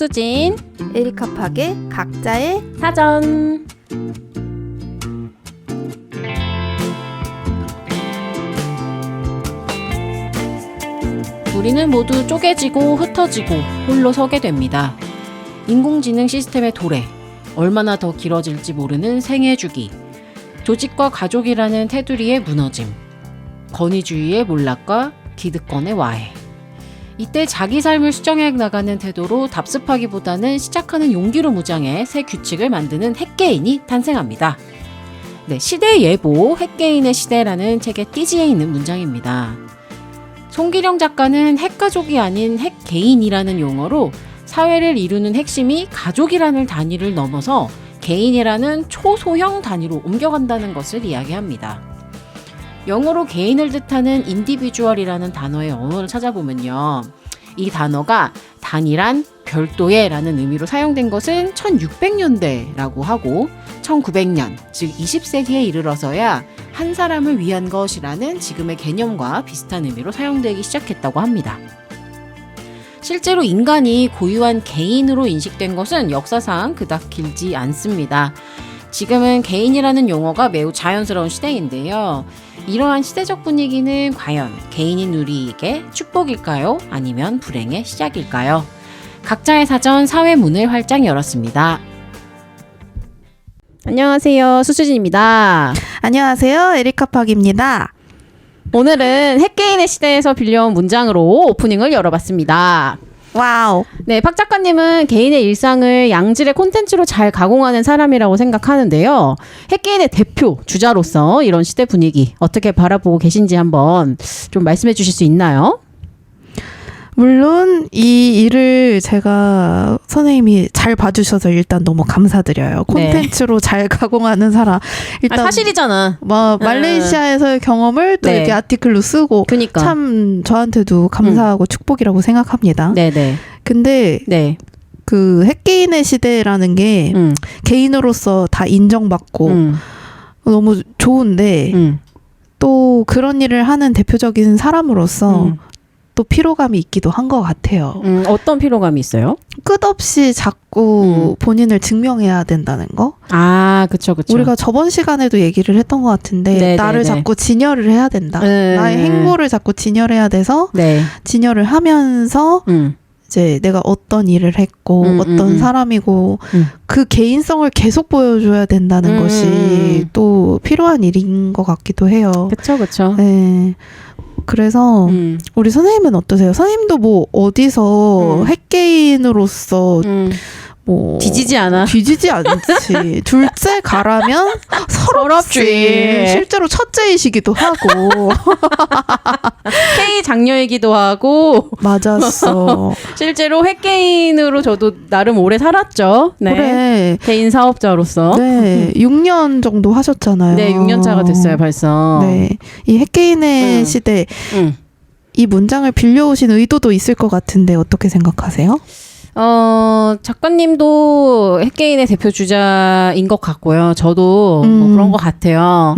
수진, 에리카 팍의 각자의 사전. 우리는 모두 쪼개지고 흩어지고 홀로 서게 됩니다. 인공지능 시스템의 도래, 얼마나 더 길어질지 모르는 생애 주기, 조직과 가족이라는 테두리의 무너짐, 권위주의의 몰락과 기득권의 와해. 이때 자기 삶을 수정해 나가는 태도로 답습하기보다는 시작하는 용기로 무장해 새 규칙을 만드는 핵개인이 탄생합니다. 네, 시대 예보 핵개인의 시대라는 책의 띠지에 있는 문장입니다. 송기령 작가는 핵가족이 아닌 핵개인이라는 용어로 사회를 이루는 핵심이 가족이라는 단위를 넘어서 개인이라는 초소형 단위로 옮겨간다는 것을 이야기합니다. 영어로 개인을 뜻하는 인디비주얼이라는 단어의 언어를 찾아보면요. 이 단어가 단일한, 별도의 라는 의미로 사용된 것은 1600년대라고 하고 1900년, 즉 20세기에 이르러서야 한 사람을 위한 것이라는 지금의 개념과 비슷한 의미로 사용되기 시작했다고 합니다. 실제로 인간이 고유한 개인으로 인식된 것은 역사상 그닥 길지 않습니다. 지금은 개인이라는 용어가 매우 자연스러운 시대인데요. 이러한 시대적 분위기는 과연 개인인 우리에게 축복일까요? 아니면 불행의 시작일까요? 각자의 사전 사회 문을 활짝 열었습니다. 안녕하세요. 수수진입니다. 안녕하세요. 에리카 팍입니다. 오늘은 핵개인의 시대에서 빌려온 문장으로 오프닝을 열어봤습니다. 와우. 네, 팍 작가님은 개인의 일상을 양질의 콘텐츠로 잘 가공하는 사람이라고 생각하는데요. 핵개인의 대표 주자로서 이런 시대 분위기 어떻게 바라보고 계신지 한번 좀 말씀해 주실 수 있나요? 물론 이 일을 제가 선생님이 잘 봐주셔서 일단 너무 감사드려요. 콘텐츠로 잘 가공하는 사람. 일단 사실이잖아. 말레이시아에서의 경험을 또 네. 이렇게 아티클로 쓰고 그러니까. 참 저한테도 감사하고 축복이라고 생각합니다. 네네. 근데 네. 그 핵개인의 시대라는 게 개인으로서 다 인정받고 너무 좋은데 또 그런 일을 하는 대표적인 사람으로서 또 피로감이 있기도 한 것 같아요. 어떤 피로감이 있어요? 끝없이 자꾸 본인을 증명해야 된다는 거? 아, 그쵸. 우리가 저번 시간에도 얘기를 했던 것 같은데 네네네. 나를 자꾸 진열을 해야 된다. 나의 행보를 자꾸 진열해야 돼서 네. 진열을 하면서 이제 내가 어떤 일을 했고 어떤 사람이고 그 개인성을 계속 보여줘야 된다는 것이 또 필요한 일인 것 같기도 해요. 그쵸. 네. 그래서 우리 선생님은 어떠세요? 선생님도 뭐 어디서 핵개인으로서 뭐 뒤지지 않아. 뒤지지 않지. 둘째 가라면 서럽지. 실제로 첫째이시기도 하고. K 장녀이기도 하고. 맞았어. 실제로 핵개인으로 저도 나름 오래 살았죠. 네. 그래. 개인 사업자로서. 네. 6년 정도 하셨잖아요. 네, 6년 차가 됐어요, 벌써. 네. 이 핵개인의 시대. 이 문장을 빌려오신 의도도 있을 것 같은데 어떻게 생각하세요? 작가님도 핵개인의 대표 주자인 것 같고요. 저도 뭐 그런 것 같아요.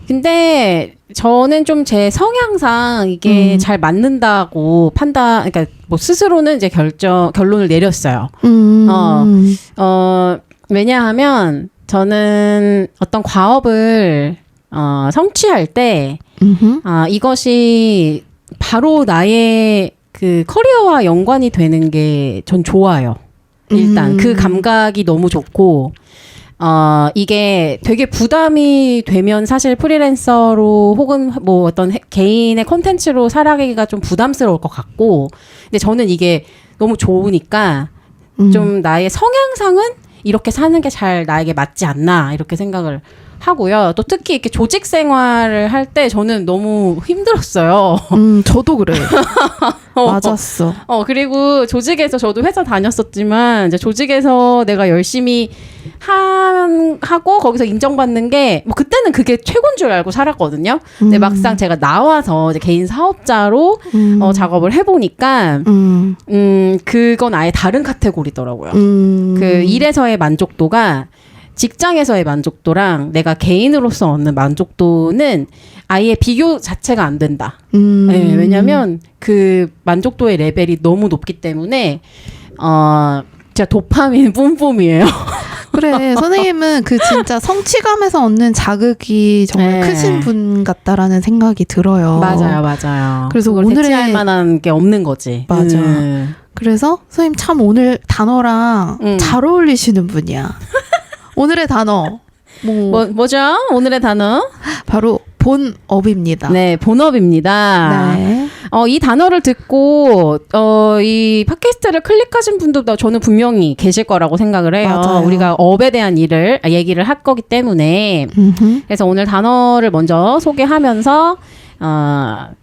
근데 저는 좀 제 성향상 이게 잘 맞는다고 그러니까 뭐 스스로는 이제 결론을 내렸어요. 왜냐하면 저는 어떤 과업을 성취할 때 이것이 바로 나의 그 커리어와 연관이 되는 게 전 좋아요. 일단 그 감각이 너무 좋고 이게 되게 부담이 되면 사실 프리랜서로 혹은 뭐 어떤 개인의 콘텐츠로 살아가기가 좀 부담스러울 것 같고, 근데 저는 이게 너무 좋으니까 좀 나의 성향상은 이렇게 사는 게 잘 나에게 맞지 않나 이렇게 생각을 하고요. 또 특히 이렇게 조직 생활을 할 때 저는 너무 힘들었어요. 저도 그래. 맞았어. 그리고 조직에서 저도 회사 다녔었지만 이제 조직에서 내가 열심히 하고 거기서 인정받는 게 뭐 그때는 그게 최고인 줄 알고 살았거든요. 근데 막상 제가 나와서 이제 개인 사업자로 작업을 해보니까 그건 아예 다른 카테고리더라고요. 그 일에서의 만족도가 직장에서의 만족도랑 내가 개인으로서 얻는 만족도는 아예 비교 자체가 안 된다. 네, 왜냐면 그 만족도의 레벨이 너무 높기 때문에 진짜 도파민 뿜뿜이에요. 그래, 선생님은 그 진짜 성취감에서 얻는 자극이 정말 네. 크신 분 같다라는 생각이 들어요. 맞아요. 그래서 그걸 오늘의- 대체할 만한 게 없는 거지. 맞아. 그래서 선생님 참 오늘 단어랑 잘 어울리시는 분이야. 오늘의 단어 뭐죠? 오늘의 단어? 바로 본업입니다. 네, 본업입니다. 네. 이 단어를 듣고 이 팟캐스트를 클릭하신 분도 저는 분명히 계실 거라고 생각을 해요. 맞아요. 우리가 업에 대한 얘기를 할 거기 때문에 그래서 오늘 단어를 먼저 소개하면서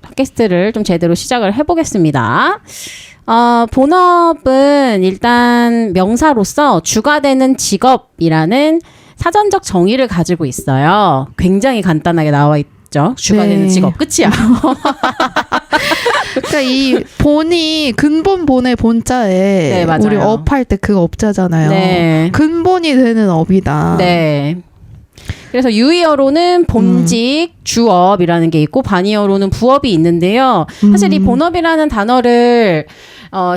팟캐스트를 좀 제대로 시작을 해보겠습니다. 본업은 일단 명사로서 주가 되는 직업이라는 사전적 정의를 가지고 있어요. 굉장히 간단하게 나와 있죠. 주가 네. 되는 직업. 끝이야. 그러니까 이 본이 근본 본의 본자에 네, 맞아요. 우리 업할 때 그 업자잖아요. 네. 근본이 되는 업이다. 네. 그래서 유의어로는 본직, 주업이라는 게 있고 반의어로는 부업이 있는데요. 사실 이 본업이라는 단어를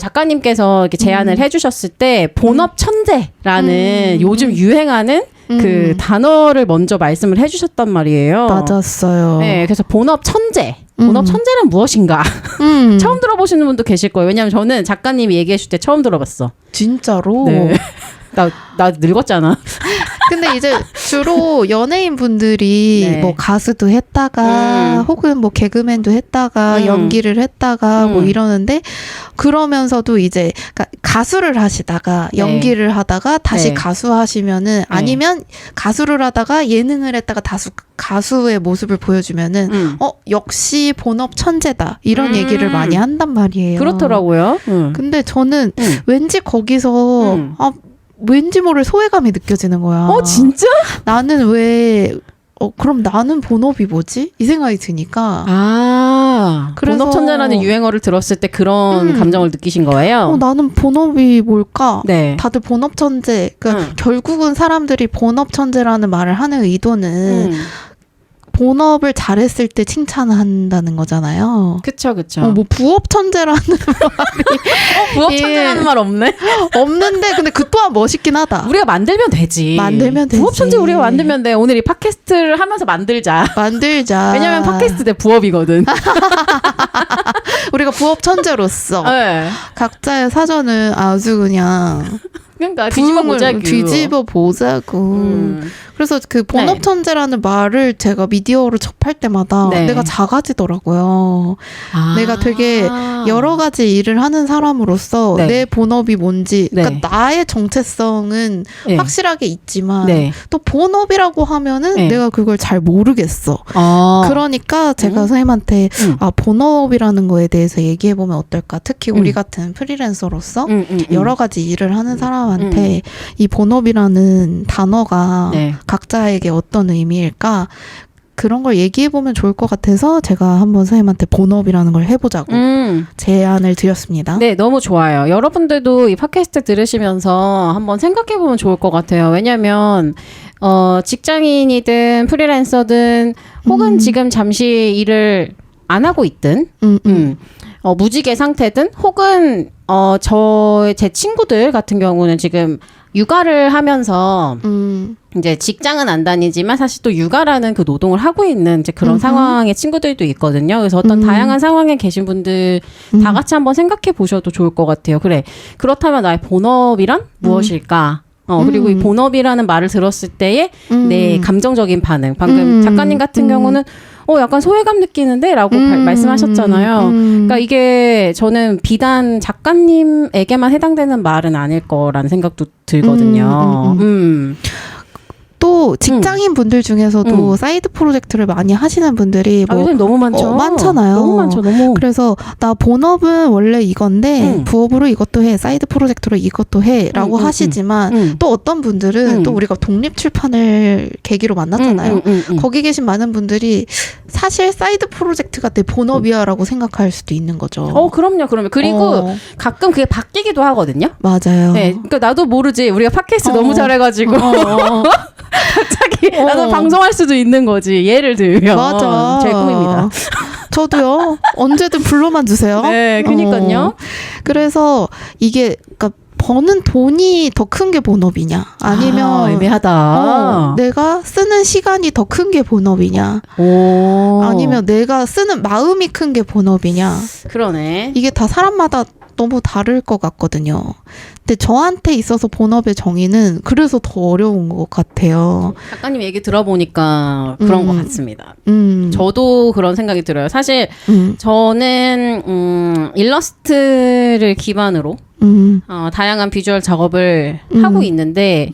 작가님께서 이렇게 제안을 해주셨을 때 본업 천재라는 요즘 유행하는 그 단어를 먼저 말씀을 해주셨단 말이에요. 맞았어요. 네, 그래서 본업 천재. 본업 천재는 무엇인가? 처음 들어보시는 분도 계실 거예요. 왜냐하면 저는 작가님이 얘기해 줄 때 처음 들어봤어. 진짜로? 네. 나 늙었잖아. 근데 이제 주로 연예인 분들이 네. 뭐 가수도 했다가 혹은 뭐 개그맨도 했다가 연기를 했다가 뭐 이러는데 그러면서도 이제 그러니까 가수를 하시다가 네. 연기를 하다가 다시 네. 가수 하시면은 아니면 가수를 하다가 예능을 했다가 가수의 모습을 보여주면은 역시 본업 천재다 이런 얘기를 많이 한단 말이에요. 그렇더라고요. 근데 저는 왠지 거기서 왠지 모를 소외감이 느껴지는 거야. 진짜? 나는 왜 그럼 나는 본업이 뭐지? 이 생각이 드니까 그래서- 본업 천재라는 유행어를 들었을 때 그런 감정을 느끼신 거예요? 나는 본업이 뭘까? 네. 다들 본업 천재. 그러니까 결국은 사람들이 본업 천재라는 말을 하는 의도는 본업을 잘했을 때 칭찬한다는 거잖아요. 그쵸. 뭐 부업 천재라는 부업 예. 천재라는 말 없네? 없는데 근데 그 또한 멋있긴 하다. 우리가 만들면 되지. 만들면 되지. 부업 천재 우리가 만들면 돼. 오늘 이 팟캐스트를 하면서 만들자. 만들자. 왜냐면 팟캐스트 내 부업이거든. 우리가 부업 천재로서 네. 각자의 사전을 아주 그냥 그러니까 뒤집어 보자고. 뒤집어 보자고. 그래서 그 본업 네. 천재라는 말을 제가 미디어로 접할 때마다 네. 내가 작아지더라고요. 내가 되게 여러 가지 일을 하는 사람으로서 네. 내 본업이 뭔지, 네. 그러니까 나의 정체성은 네. 확실하게 있지만 네. 또 본업이라고 하면은 네. 내가 그걸 잘 모르겠어. 그러니까 제가 선생님한테 본업이라는 거에 대해서 얘기해 보면 어떨까? 특히 우리 같은 프리랜서로서 여러 가지 일을 하는 사람한테 이 본업이라는 단어가 네. 각자에게 어떤 의미일까? 그런 걸 얘기해 보면 좋을 것 같아서 제가 한번 선생님한테 본업이라는 걸 해보자고 제안을 드렸습니다. 네, 너무 좋아요. 여러분들도 이 팟캐스트 들으시면서 한번 생각해 보면 좋을 것 같아요. 왜냐면 직장인이든 프리랜서든 혹은 지금 잠시 일을 안 하고 있든 무직의 상태든 혹은 제 친구들 같은 경우는 지금 육아를 하면서 이제 직장은 안 다니지만 사실 또 육아라는 그 노동을 하고 있는 이제 그런 상황의 친구들도 있거든요. 그래서 어떤 다양한 상황에 계신 분들 다 같이 한번 생각해 보셔도 좋을 것 같아요. 그래. 그렇다면 나의 본업이란 무엇일까? 그리고 이 본업이라는 말을 들었을 때의 내 감정적인 반응. 방금 작가님 같은 경우는 약간 소외감 느끼는데? 라고 말씀하셨잖아요. 그러니까 이게 저는 비단 작가님에게만 해당되는 말은 아닐 거라는 생각도 들거든요. 또 직장인 분들 중에서도 사이드 프로젝트를 많이 하시는 분들이 뭐 요즘 너무 많죠. 많잖아요. 너무 많죠. 너무. 그래서 나 본업은 원래 이건데 부업으로 이것도 해, 사이드 프로젝트로 이것도 해라고 하시지만 또 어떤 분들은 또 우리가 독립 출판을 계기로 만났잖아요. 거기 계신 많은 분들이 사실 사이드 프로젝트가 내 본업이야라고 생각할 수도 있는 거죠. 그럼요. 그리고 가끔 그게 바뀌기도 하거든요. 맞아요. 네, 그러니까 나도 모르지. 우리가 팟캐스트 너무 잘해가지고 갑자기 나도 방송할 수도 있는 거지. 예를 들면. 맞아. 제 꿈입니다. 저도요. 언제든 불러만 주세요. 네, 그니까요. 그래서 이게 그러니까 버는 돈이 더 큰 게 본업이냐, 아니면 애매하다. 내가 쓰는 시간이 더 큰 게 본업이냐, 아니면 내가 쓰는 마음이 큰 게 본업이냐. 그러네. 이게 다 사람마다 너무 다를 것 같거든요. 근데 저한테 있어서 본업의 정의는 그래서 더 어려운 것 같아요. 작가님 얘기 들어보니까 그런 것 같습니다. 저도 그런 생각이 들어요. 사실 저는 일러스트를 기반으로 다양한 비주얼 작업을 하고 있는데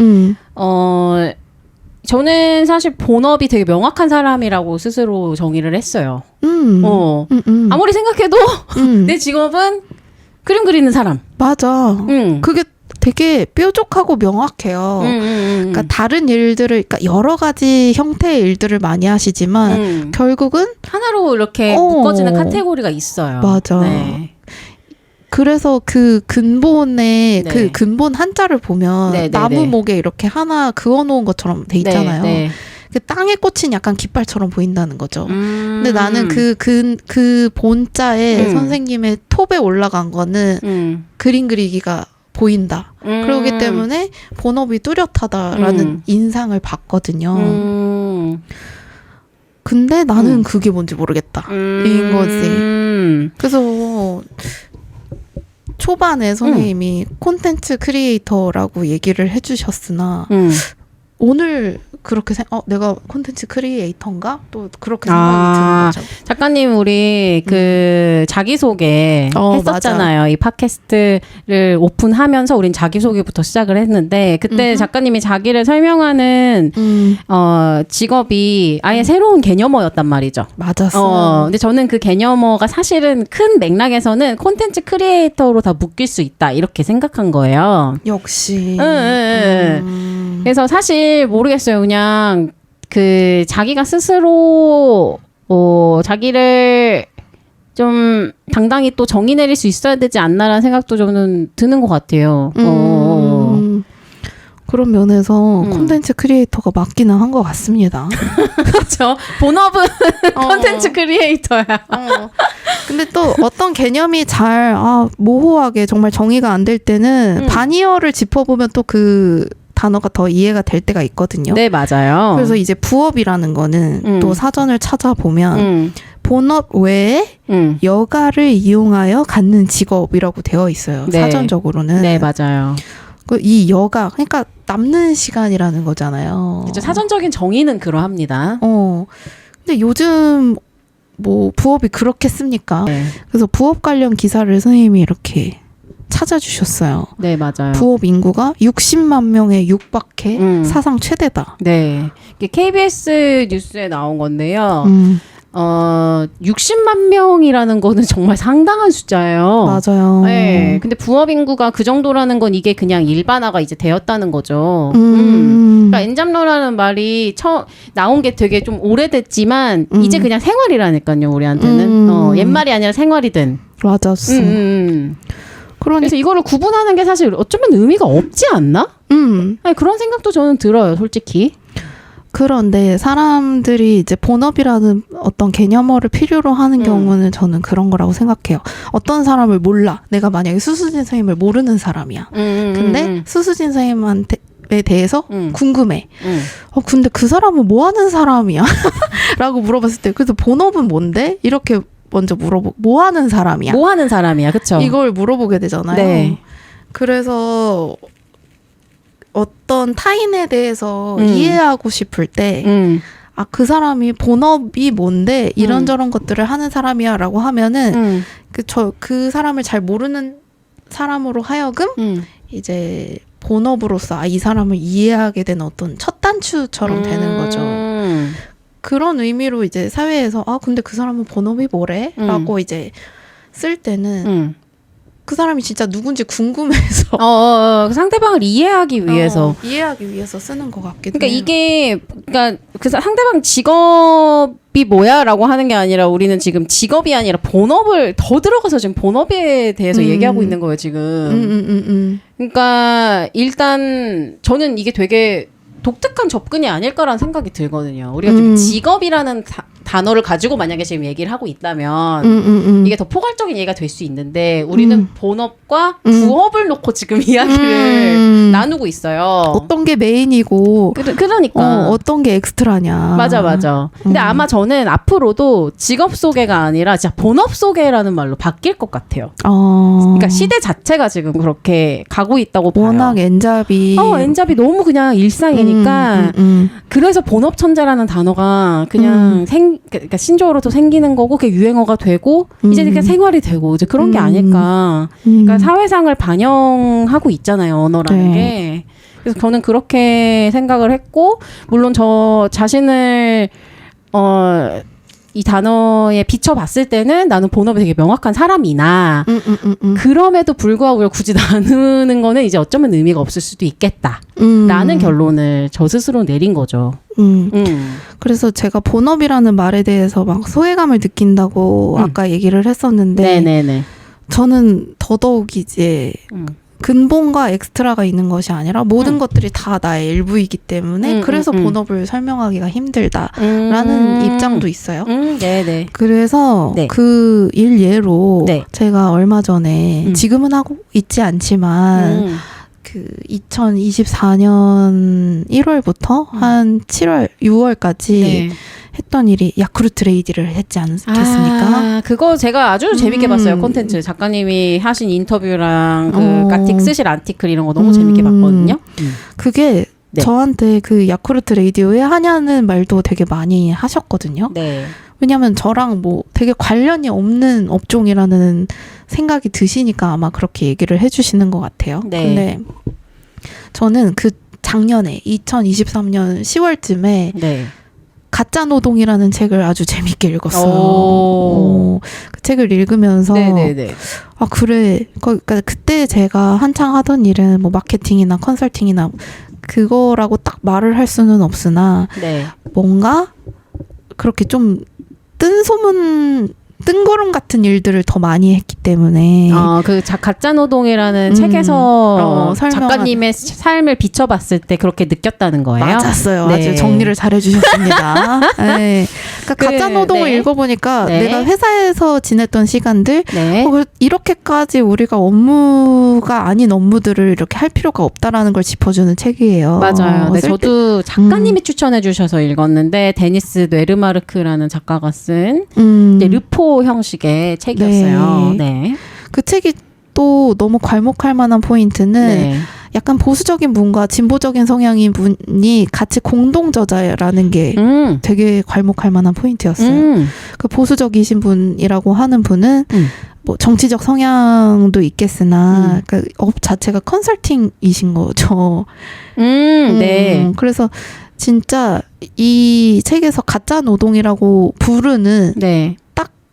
저는 사실 본업이 되게 명확한 사람이라고 스스로 정의를 했어요. 아무리 생각해도 내 직업은 그림 그리는 사람. 맞아. 그게 되게 뾰족하고 명확해요. 그러니까 다른 일들을, 그러니까 여러 가지 형태의 일들을 많이 하시지만 결국은 하나로 이렇게 묶어지는 카테고리가 있어요. 맞아. 네. 그래서 그 근본에 그 근본 한자를 보면 나무목에 이렇게 하나 그어놓은 것처럼 돼 있잖아요. 그 땅에 꽂힌 약간 깃발처럼 보인다는 거죠. 근데 나는 그 본자에 선생님의 톱에 올라간 거는 그림 그리기가 보인다. 그러기 때문에 본업이 뚜렷하다라는 인상을 받거든요. 근데 나는 그게 뭔지 모르겠다. 인 거지. 그래서 초반에 선생님이 콘텐츠 크리에이터라고 얘기를 해주셨으나 오늘 그렇게 내가 콘텐츠 크리에이터인가? 또 그렇게 생각이 드는 거죠. 작가님 우리 그 자기소개 했었잖아요. 맞아. 이 팟캐스트를 오픈하면서 우린 자기소개부터 시작을 했는데 그때 작가님이 자기를 설명하는 직업이 아예 새로운 개념어였단 말이죠. 맞았어요. 근데 저는 그 개념어가 사실은 큰 맥락에서는 콘텐츠 크리에이터로 다 묶일 수 있다 이렇게 생각한 거예요. 역시. 그래서 사실 모르겠어요. 그냥 그 자기가 스스로 자기를 좀 당당히 또 정의 내릴 수 있어야 되지 않나라는 생각도 저는 드는 것 같아요. 그런 면에서 콘텐츠 크리에이터가 맞기는 한 것 같습니다. 그렇죠. 본업은 콘텐츠 크리에이터야. 근데 또 어떤 개념이 잘 모호하게 정말 정의가 안 될 때는 반이어를 짚어보면 또 그 단어가 더 이해가 될 때가 있거든요. 네, 맞아요. 그래서 이제 부업이라는 거는 또 사전을 찾아보면 본업 외에 여가를 이용하여 갖는 직업이라고 되어 있어요. 네. 사전적으로는. 네, 맞아요. 이 여가, 그러니까 남는 시간이라는 거잖아요. 그렇죠. 사전적인 정의는 그러합니다. 근데 요즘 뭐 부업이 그렇게 씁니까? 네. 그래서 부업 관련 기사를 선생님이 이렇게 찾아주셨어요. 네, 맞아요. 부업 인구가 60만 명에 육박해 사상 최대다. 네. 이게 KBS 뉴스에 나온 건데요. 60만 명이라는 거는 정말 상당한 숫자예요. 맞아요. 네. 근데 부업 인구가 그 정도라는 건 이게 그냥 일반화가 이제 되었다는 거죠. 그러니까 엔잡러라는 말이 나온 게 되게 좀 오래됐지만 이제 그냥 생활이라니까요, 우리한테는. 옛말이 아니라 생활이든. 맞았어. 그래서 이거를 구분하는 게 사실 어쩌면 의미가 없지 않나? 아니, 그런 생각도 저는 들어요, 솔직히. 그런데 사람들이 이제 본업이라는 어떤 개념어를 필요로 하는 경우는 저는 그런 거라고 생각해요. 어떤 사람을 몰라. 내가 만약에 수수진 선생님을 모르는 사람이야. 근데 수수진 선생님한테 대해서 궁금해. 근데 그 사람은 뭐 하는 사람이야? 라고 물어봤을 때 그래서 본업은 뭔데? 이렇게 먼저 뭐 하는 사람이야? 뭐 하는 사람이야, 그쵸? 이걸 물어보게 되잖아요. 네. 그래서 어떤 타인에 대해서 이해하고 싶을 때, 그 사람이 본업이 뭔데 이런저런 것들을 하는 사람이야라고 하면은 그 사람을 잘 모르는 사람으로 하여금 이제 본업으로서 이 사람을 이해하게 되는 어떤 첫 단추처럼 되는 거죠. 그런 의미로 이제 사회에서 근데 그 사람은 본업이 뭐래? 라고 이제 쓸 때는 그 사람이 진짜 누군지 궁금해서 그 상대방을 이해하기 위해서 이해하기 위해서 쓰는 것 같기도 그러니까 해요. 이게 그 상대방 직업이 뭐야라고 하는 게 아니라 우리는 지금 직업이 아니라 본업을 더 들어가서 지금 본업에 대해서 얘기하고 있는 거예요 지금. 그러니까 일단 저는 이게 되게 독특한 접근이 아닐까라는 생각이 들거든요. 우리가 좀 직업이라는 단어를 가지고 만약에 지금 얘기를 하고 있다면 이게 더 포괄적인 얘기가 될 수 있는데 우리는 본업과 부업을 놓고 지금 이야기를 나누고 있어요. 어떤 게 메인이고 그러니까 어떤 게 엑스트라냐. 맞아. 근데 아마 저는 앞으로도 직업 소개가 아니라 진짜 본업 소개라는 말로 바뀔 것 같아요. 그러니까 시대 자체가 지금 그렇게 가고 있다고 봐요. 워낙 엔잡이 엔잡이 너무 그냥 일상이니까 그래서 본업 천재라는 단어가 그냥 그러니까 신조어로도 생기는 거고 그게 유행어가 되고 이제 그냥 생활이 되고 이제 그런 게 아닐까. 그러니까 사회상을 반영하고 있잖아요, 언어라는 게. 그래서 저는 그렇게 생각을 했고 물론 저 자신을 이 단어에 비춰봤을 때는 나는 본업이 되게 명확한 사람이나 그럼에도 불구하고 이걸 굳이 나누는 거는 이제 어쩌면 의미가 없을 수도 있겠다 라는 결론을 저 스스로 내린 거죠. 그래서 제가 본업이라는 말에 대해서 막 소외감을 느낀다고 아까 얘기를 했었는데 네네네. 저는 더더욱 이제 근본과 엑스트라가 있는 것이 아니라 모든 것들이 다 나의 일부이기 때문에 그래서 본업을 설명하기가 힘들다라는 입장도 있어요. 네네. 그래서 네. 그 일예로 네. 제가 얼마 전에 지금은 하고 있지 않지만 그 2024년 1월부터 한 7월, 6월까지 했던 일이 야쿠르트 레이디를 했지 않겠습니까? 그거 제가 아주 재밌게 봤어요. 콘텐츠 작가님이 하신 인터뷰랑 그 쓰실 아티클 이런 거 너무 재밌게 봤거든요. 그게 저한테 그 야쿠르트 레이디오에 하냐는 말도 되게 많이 하셨거든요. 네. 왜냐면 저랑 뭐 되게 관련이 없는 업종이라는 생각이 드시니까 아마 그렇게 얘기를 해주시는 것 같아요. 네. 근데 저는 그 작년에 2023년 10월쯤에 가짜 노동이라는 책을 아주 재밌게 읽었어요. 그 책을 읽으면서 그래. 그러니까 그때 제가 한창 하던 일은 뭐 마케팅이나 컨설팅이나 그거라고 딱 말을 할 수는 없으나 뭔가 그렇게 좀 뜬구름 같은 일들을 더 많이 했기 때문에 그 가짜 노동이라는 책에서 작가님의 삶을 비춰봤을 때 그렇게 느꼈다는 거예요? 맞았어요. 아주 정리를 잘 해주셨습니다. 네. 그러니까 가짜 노동을 읽어보니까 내가 회사에서 지냈던 시간들 이렇게까지 우리가 업무가 아닌 업무들을 이렇게 할 필요가 없다라는 걸 짚어주는 책이에요. 맞아요. 저도 작가님이 추천해 주셔서 읽었는데 데니스 뇌르마르크라는 작가가 쓴 르포 형식의 책이었어요. 그 책이 또 너무 괄목할 만한 포인트는 약간 보수적인 분과 진보적인 성향인 분이 같이 공동 저자라는 게 되게 괄목할 만한 포인트였어요. 그 보수적이신 분이라고 하는 분은 뭐 정치적 성향도 있겠으나 그 업 자체가 컨설팅이신 거죠. 그래서 진짜 이 책에서 가짜 노동이라고 부르는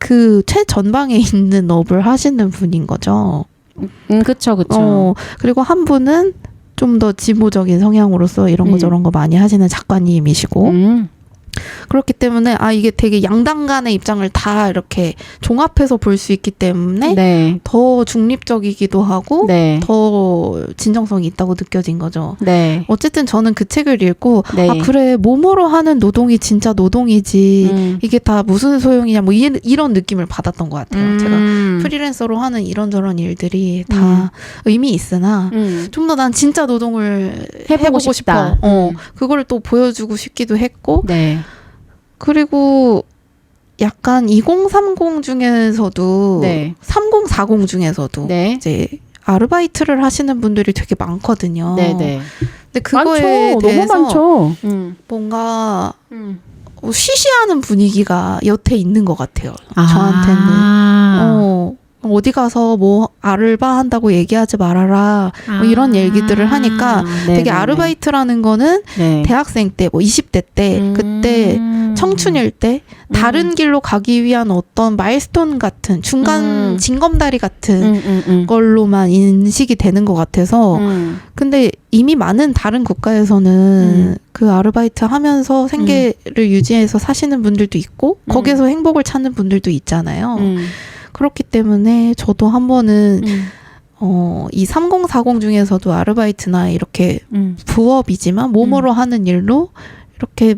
그 최전방에 있는 업을 하시는 분인 거죠. 그쵸. 그리고 한 분은 좀 더 진보적인 성향으로서 이런 거 저런 거 많이 하시는 작가님이시고 그렇기 때문에 이게 되게 양당 간의 입장을 다 이렇게 종합해서 볼 수 있기 때문에 더 중립적이기도 하고 더 진정성이 있다고 느껴진 거죠. 어쨌든 저는 그 책을 읽고 그래 몸으로 하는 노동이 진짜 노동이지 이게 다 무슨 소용이냐 뭐 이런 느낌을 받았던 것 같아요. 제가 프리랜서로 하는 이런저런 일들이 다 의미 있으나 좀 더 난 진짜 노동을 해보고 싶어. 그거를 또 보여주고 싶기도 했고 그리고 약간 2030 중에서도 3040 중에서도 이제 아르바이트를 하시는 분들이 되게 많거든요. 근데 그거에 대해서 너무 많죠. 뭔가 쉬쉬하는 분위기가 여태 있는 것 같아요. 저한테는. 어디 가서 뭐 알바한다고 얘기하지 말아라. 뭐 이런 얘기들을 하니까 되게 아르바이트라는 거는 네. 대학생 때, 뭐 20대 때, 그때 청춘일 때 다른 길로 가기 위한 어떤 마일스톤 같은 중간 징검다리 같은 걸로만 인식이 되는 것 같아서 근데 이미 많은 다른 국가에서는 그 아르바이트 하면서 생계를 유지해서 사시는 분들도 있고 거기에서 행복을 찾는 분들도 있잖아요. 그렇기 때문에 저도 한 번은 이 3040 중에서도 아르바이트나 이렇게 부업이지만 몸으로 하는 일로 이렇게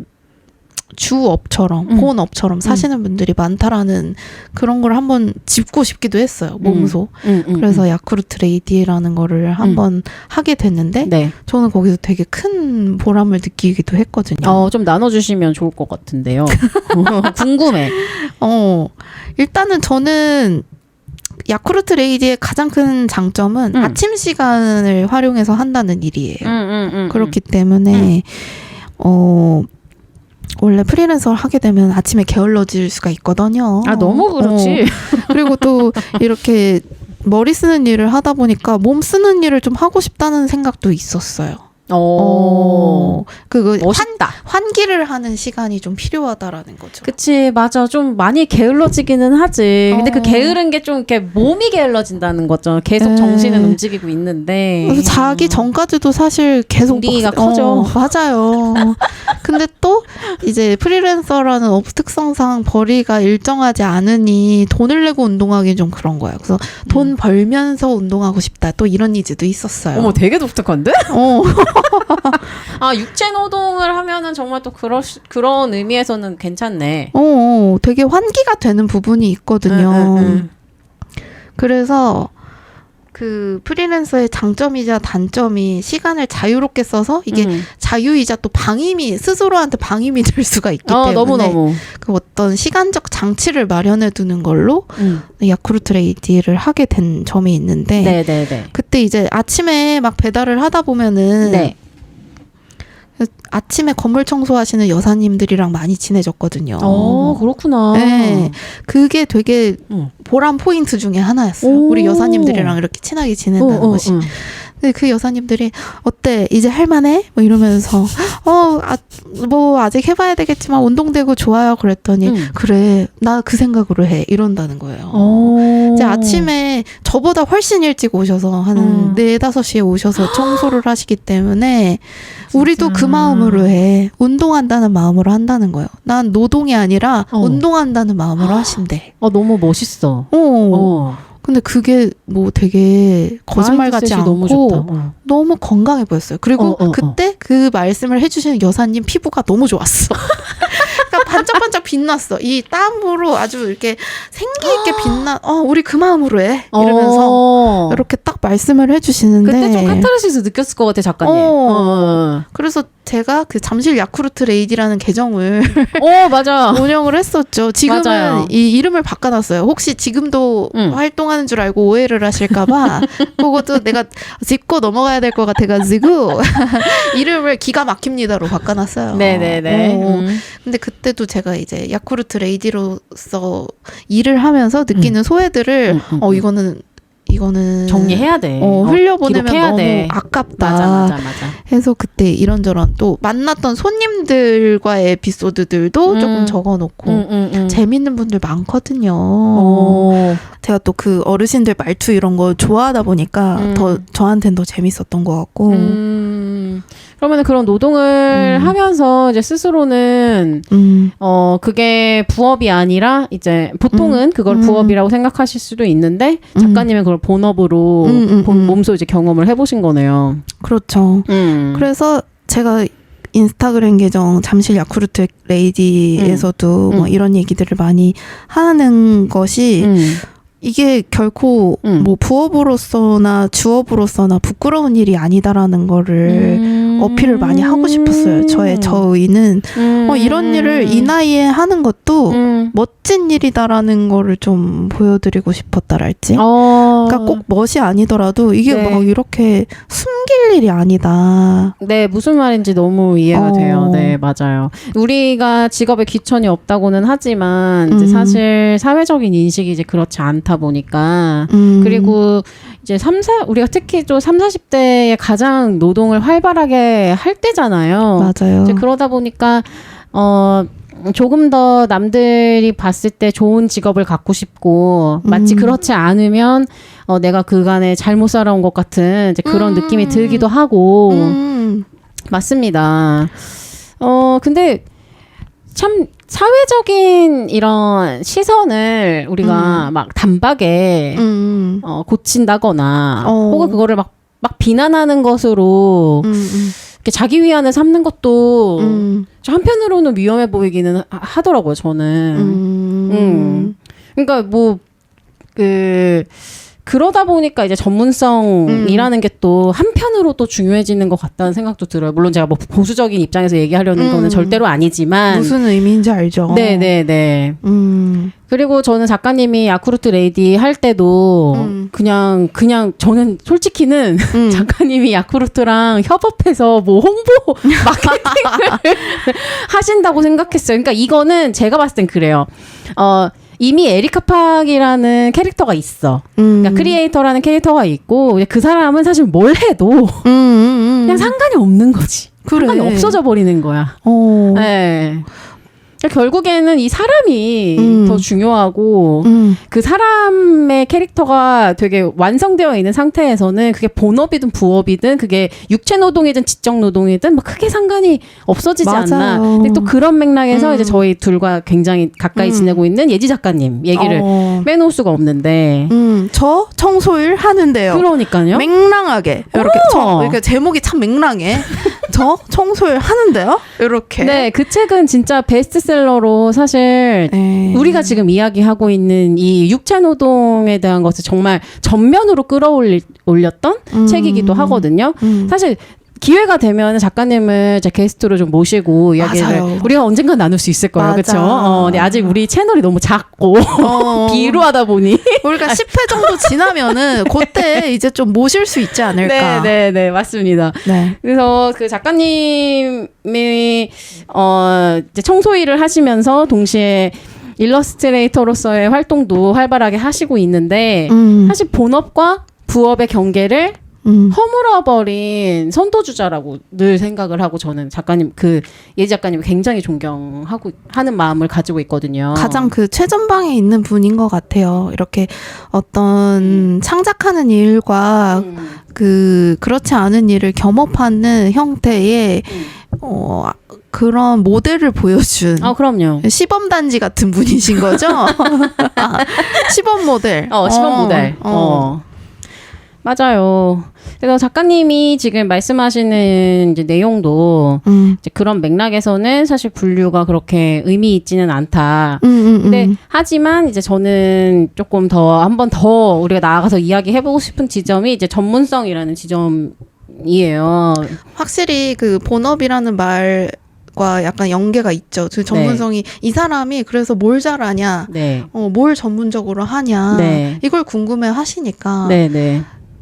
주업처럼 본업처럼 사시는 분들이 많다라는 그런 걸 한번 짚고 싶기도 했어요. 몸소. 그래서 야쿠르트 레이디라는 거를 한번 하게 됐는데 네. 저는 거기서 되게 큰 보람을 느끼기도 했거든요. 좀 나눠주시면 좋을 것 같은데요. 궁금해. 일단은 저는 야쿠르트 레이디의 가장 큰 장점은 아침 시간을 활용해서 한다는 일이에요. 그렇기 때문에 원래 프리랜서를 하게 되면 아침에 게을러질 수가 있거든요. 너무 그렇지. 그리고 또 이렇게 머리 쓰는 일을 하다 보니까 몸 쓰는 일을 좀 하고 싶다는 생각도 있었어요. 그거 멋있다. 환기를 하는 시간이 좀 필요하다라는 거죠. 그치, 맞아. 좀 많이 게을러지기는 하지. 근데 그 게으른 게 좀 이렇게 몸이 게을러진다는 거죠. 계속 정신은 움직이고 있는데. 그래서 자기 전까지도 사실 계속 분위기가 커져. 맞아요. 근데 또 이제 프리랜서라는 업 특성상 벌이가 일정하지 않으니 돈을 내고 운동하기 좀 그런 거예요. 그래서 돈 벌면서 운동하고 싶다. 또 이런 니즈도 있었어요. 어머, 되게 독특한데? 육체 노동을 하면은 정말 또 그런 의미에서는 괜찮네. 되게 환기가 되는 부분이 있거든요. 그래서 그 프리랜서의 장점이자 단점이 시간을 자유롭게 써서 이게 자유이자 또 스스로한테 방임이 될 수가 있기 때문에 너무너무. 그 어떤 시간적 장치를 마련해 두는 걸로 야쿠르트 레이디를 하게 된 점이 있는데 네네네. 그때 이제 아침에 막 배달을 하다 보면은 네. 아침에 건물 청소하시는 여사님들이랑 많이 친해졌거든요. 그렇구나. 네, 그게 되게 보람 포인트 중에 하나였어요. 우리 여사님들이랑 이렇게 친하게 지낸다는 것이. 근데 그 여사님들이 어때? 이제 할만해? 뭐 이러면서 뭐 아직 해봐야 되겠지만 운동되고 좋아요. 그랬더니 그래 나 그 생각으로 해 이런다는 거예요. 이제 아침에 저보다 훨씬 일찍 오셔서 한 4-5시에 오셔서 청소를 하시기 때문에 우리도 그 마음으로 해. 운동한다는 마음으로 한다는 거예요. 난 노동이 아니라 운동한다는 마음으로 하신대. 너무 멋있어. 근데 그게 뭐 되게 거짓말 같지 않고 너무 건강해 보였어요. 그리고 그때 그 말씀을 해주시는 여사님 피부가 너무 좋았어. 그러니까 반짝반짝 빛났어. 이 땀으로 아주 이렇게 생기 있게 우리 그 마음으로 해. 이러면서 이렇게 딱 말씀을 해주시는데 그때 좀 카타르시스 느꼈을 것 같아, 작가님. 그래서 제가 그 잠실 야쿠르트 레이디라는 계정을 맞아. 운영을 했었죠. 지금은 맞아요. 이 이름을 바꿔놨어요. 혹시 지금도 활동하는 줄 알고 오해를 하실까봐 그것도 내가 짚고 넘어가야 될 것 같아가지고 이름을 기가 막힙니다로 바꿔놨어요. 네네네. 근데 그때도 제가 이제 야쿠르트 레이디로서 일을 하면서 느끼는 소외들을 이거는 정리해야 돼. 흘려보내면 너무 돼. 아깝다. 맞아. 해서 그때 이런저런 또 만났던 손님들과의 에피소드들도 조금 적어놓고 재밌는 분들 많거든요. 제가 또 그 어르신들 말투 이런 거 좋아하다 보니까 더 저한테는 더 재밌었던 것 같고. 그러면 그런 노동을 하면서 이제 스스로는 그게 부업이 아니라 이제 보통은 그걸 부업이라고 생각하실 수도 있는데 작가님은 그걸 본업으로 몸소 이제 경험을 해보신 거네요. 그렇죠. 그래서 제가 인스타그램 계정 잠실 야쿠르트 레이디에서도 뭐 이런 얘기들을 많이 하는 것이 이게 결코 뭐 부업으로서나 주업으로서나 부끄러운 일이 아니다라는 거를 어필을 많이 하고 싶었어요. 저의는 이런 일을 이 나이에 하는 것도 멋진 일이다라는 거를 좀 보여드리고 싶었다랄지. 그러니까 꼭 멋이 아니더라도 이게 네. 막 이렇게 숨길 일이 아니다. 네, 무슨 말인지 너무 이해가 돼요. 네, 맞아요. 우리가 직업에 귀천이 없다고는 하지만 이제 사실 사회적인 인식이 이제 그렇지 않다 보니까 그리고 이제 우리가 특히 또 3, 40대에 가장 노동을 활발하게 할 때잖아요. 맞아요. 이제 그러다 보니까 조금 더 남들이 봤을 때 좋은 직업을 갖고 싶고 마치 그렇지 않으면 내가 그간에 잘못 살아온 것 같은 이제 그런 느낌이 들기도 하고 맞습니다. 근데 참 사회적인 이런 시선을 우리가 막 단박에 고친다거나 혹은 그거를 막 비난하는 것으로 이렇게 자기 위안을 삼는 것도 한편으로는 위험해 보이기는 하더라고요, 저는. 그러니까 그러다 보니까 이제 전문성이라는 게 또 한편으로 또 중요해지는 것 같다는 생각도 들어요. 물론 제가 뭐 보수적인 입장에서 얘기하려는 거는 절대로 아니지만. 무슨 의미인지 알죠. 네네네. 그리고 저는 작가님이 야쿠르트 레이디 할 때도 그냥 저는 솔직히는 작가님이 야쿠르트랑 협업해서 뭐 홍보 마케팅을 하신다고 생각했어요. 그러니까 이거는 제가 봤을 땐 그래요. 이미 에리카 팍이라는 캐릭터가 있어. 그러니까 크리에이터라는 캐릭터가 있고 그 사람은 사실 뭘 해도 그냥 상관이 없는 거지. 그래. 상관이 없어져 버리는 거야. 네. 결국에는 이 사람이 더 중요하고 그 사람의 캐릭터가 되게 완성되어 있는 상태에서는 그게 본업이든 부업이든 그게 육체 노동이든 지적 노동이든 뭐 크게 상관이 없어지지 맞아요. 않나. 근데 또 그런 맥락에서 이제 저희 둘과 굉장히 가까이 지내고 있는 예지 작가님 얘기를 빼놓을 수가 없는데. 저 청소일 하는데요. 그러니까요. 맹랑하게 이렇게 제목이 참 맹랑해. 저 청소일 하는데요. 이렇게. 네, 그 책은 진짜 베스트셀러로 사실 우리가 지금 이야기하고 있는 이 육체 노동에 대한 것을 정말 전면으로 끌어올렸던 책이기도 하거든요. 사실 기회가 되면 작가님을 제 게스트로 좀 모시고 이야기를 맞아요. 우리가 언젠가 나눌 수 있을 거예요. 그렇죠? 근데 아직 우리 채널이 너무 작고 비루하다 보니 우리가 10회 정도 지나면은 그때 이제 좀 모실 수 있지 않을까. 네, 맞습니다. 네. 그래서 그 작가님이 이제 청소 일을 하시면서 동시에 일러스트레이터로서의 활동도 활발하게 하시고 있는데 사실 본업과 부업의 경계를 허물어버린 선도주자라고 늘 생각을 하고 저는 작가님 예지 작가님을 굉장히 존경하고 하는 마음을 가지고 있거든요. 가장 그 최전방에 있는 분인 것 같아요. 이렇게 어떤 창작하는 일과 그렇지 않은 일을 겸업하는 형태의 그런 모델을 보여준. 그럼요. 시범단지 같은 분이신 거죠? 시범 모델. 시범 모델. 맞아요. 그래서 작가님이 지금 말씀하시는 이제 내용도 이제 그런 맥락에서는 사실 분류가 그렇게 의미 있지는 않다. 근데 하지만 이제 저는 조금 한 번 더 우리가 나아가서 이야기해보고 싶은 지점이 이제 전문성이라는 지점이에요. 확실히 그 본업이라는 말과 약간 연계가 있죠. 그 전문성이 이 사람이 그래서 뭘 잘하냐, 뭘 전문적으로 하냐, 이걸 궁금해 하시니까.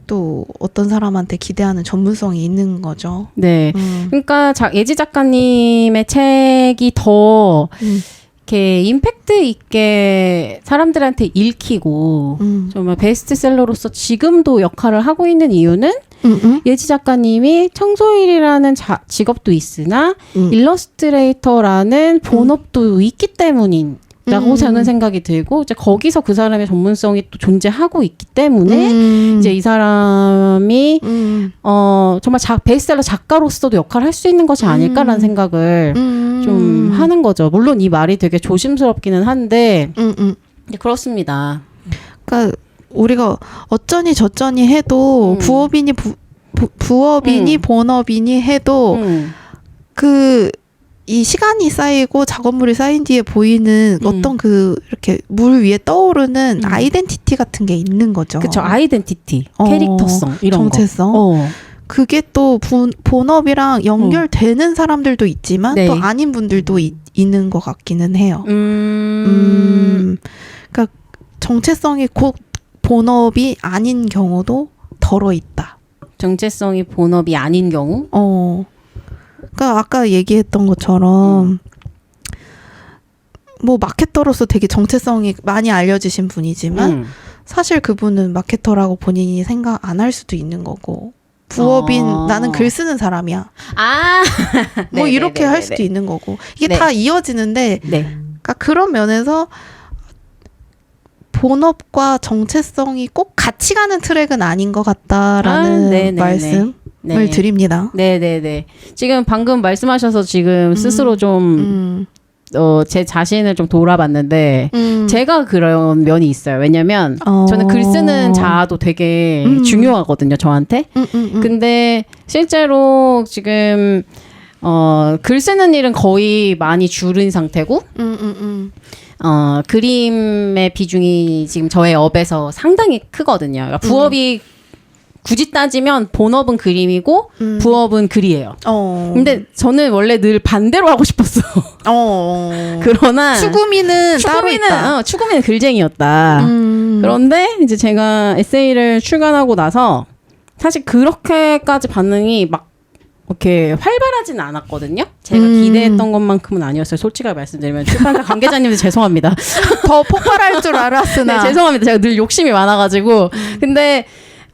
또 어떤 사람한테 기대하는 전문성이 있는 거죠. 네. 그러니까 예지 작가님의 책이 더 이렇게 임팩트 있게 사람들한테 읽히고 정말 베스트셀러로서 지금도 역할을 하고 있는 이유는 예지 작가님이 청소일이라는 직업도 있으나 일러스트레이터라는 본업도 있기 때문인 라고 저는 생각이 들고 이제 거기서 그 사람의 전문성이 또 존재하고 있기 때문에 이제 이 사람이 정말 베스트셀러 작가로서도 역할을 할 수 있는 것이 아닐까라는 생각을 좀 하는 거죠. 물론 이 말이 되게 조심스럽기는 한데 그렇습니다. 그러니까 우리가 어쩌니 저쩌니 해도 부업이니 본업이니 해도 이 시간이 쌓이고 작업물이 쌓인 뒤에 보이는 어떤 이렇게 물 위에 떠오르는 아이덴티티 같은 게 있는 거죠. 그렇죠. 아이덴티티, 캐릭터성, 이런 정체성. 거. 그게 또 본업이랑 연결되는 사람들도 있지만 네. 또 아닌 분들도 있는 것 같기는 해요. 그러니까 정체성이 곧 본업이 아닌 경우도 덜어 있다. 정체성이 본업이 아닌 경우? 그러니까 아까 얘기했던 것처럼 뭐 마케터로서 되게 정체성이 많이 알려지신 분이지만 사실 그분은 마케터라고 본인이 생각 안 할 수도 있는 거고 부업인 나는 글 쓰는 사람이야. 뭐 이렇게 할 수도 있는 거고 이게 다 이어지는데 그러니까 그런 면에서 본업과 정체성이 꼭 같이 가는 트랙은 아닌 것 같다라는 말씀을 드립니다. 네네네. 지금 방금 말씀하셔서 지금 스스로 좀 제 자신을 좀 돌아봤는데 제가 그런 면이 있어요. 왜냐면 저는 글 쓰는 자아도 되게 중요하거든요, 저한테. 근데 실제로 지금 글 쓰는 일은 거의 많이 줄은 상태고 그림의 비중이 지금 저의 업에서 상당히 크거든요. 그러니까 부업이 굳이 따지면 본업은 그림이고 부업은 글이에요. 근데 저는 원래 늘 반대로 하고 싶었어. 그러나 추구미는 따로 있다. 추구미는 글쟁이였다. 그런데 이제 제가 에세이를 출간하고 나서 사실 그렇게까지 반응이 막 이렇게 활발하진 않았거든요. 제가 기대했던 것만큼은 아니었어요. 솔직하게 말씀드리면 출판사 관계자님들 죄송합니다. 더 폭발할 줄 알았으나. 네, 죄송합니다. 제가 늘 욕심이 많아가지고. 근데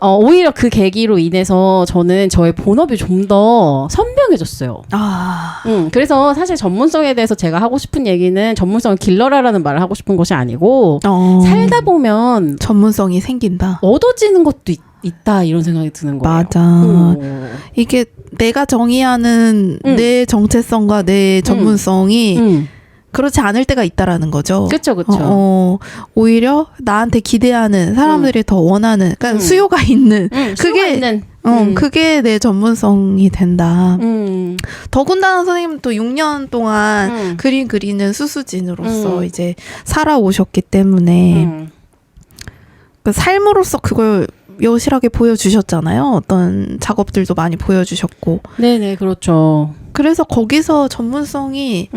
오히려 그 계기로 인해서 저는 저의 본업이 좀 더 선명해졌어요. 그래서 사실 전문성에 대해서 제가 하고 싶은 얘기는 전문성을 길러라라는 말을 하고 싶은 것이 아니고 살다 보면 전문성이 생긴다. 얻어지는 것도 있다 이런 생각이 드는 거예요. 맞아. 이게 내가 정의하는 내 정체성과 내 전문성이 그렇지 않을 때가 있다라는 거죠. 그렇죠, 그렇죠. 오히려 나한테 기대하는 사람들이 더 원하는, 그러니까 수요가 있는 그게 내 전문성이 된다. 더군다나 선생님 또 6년 동안 그림 그리는 수수진으로서 이제 살아오셨기 때문에 그 삶으로서 그걸 여실하게 보여주셨잖아요. 어떤 작업들도 많이 보여주셨고. 네네, 그렇죠. 그래서 거기서 전문성이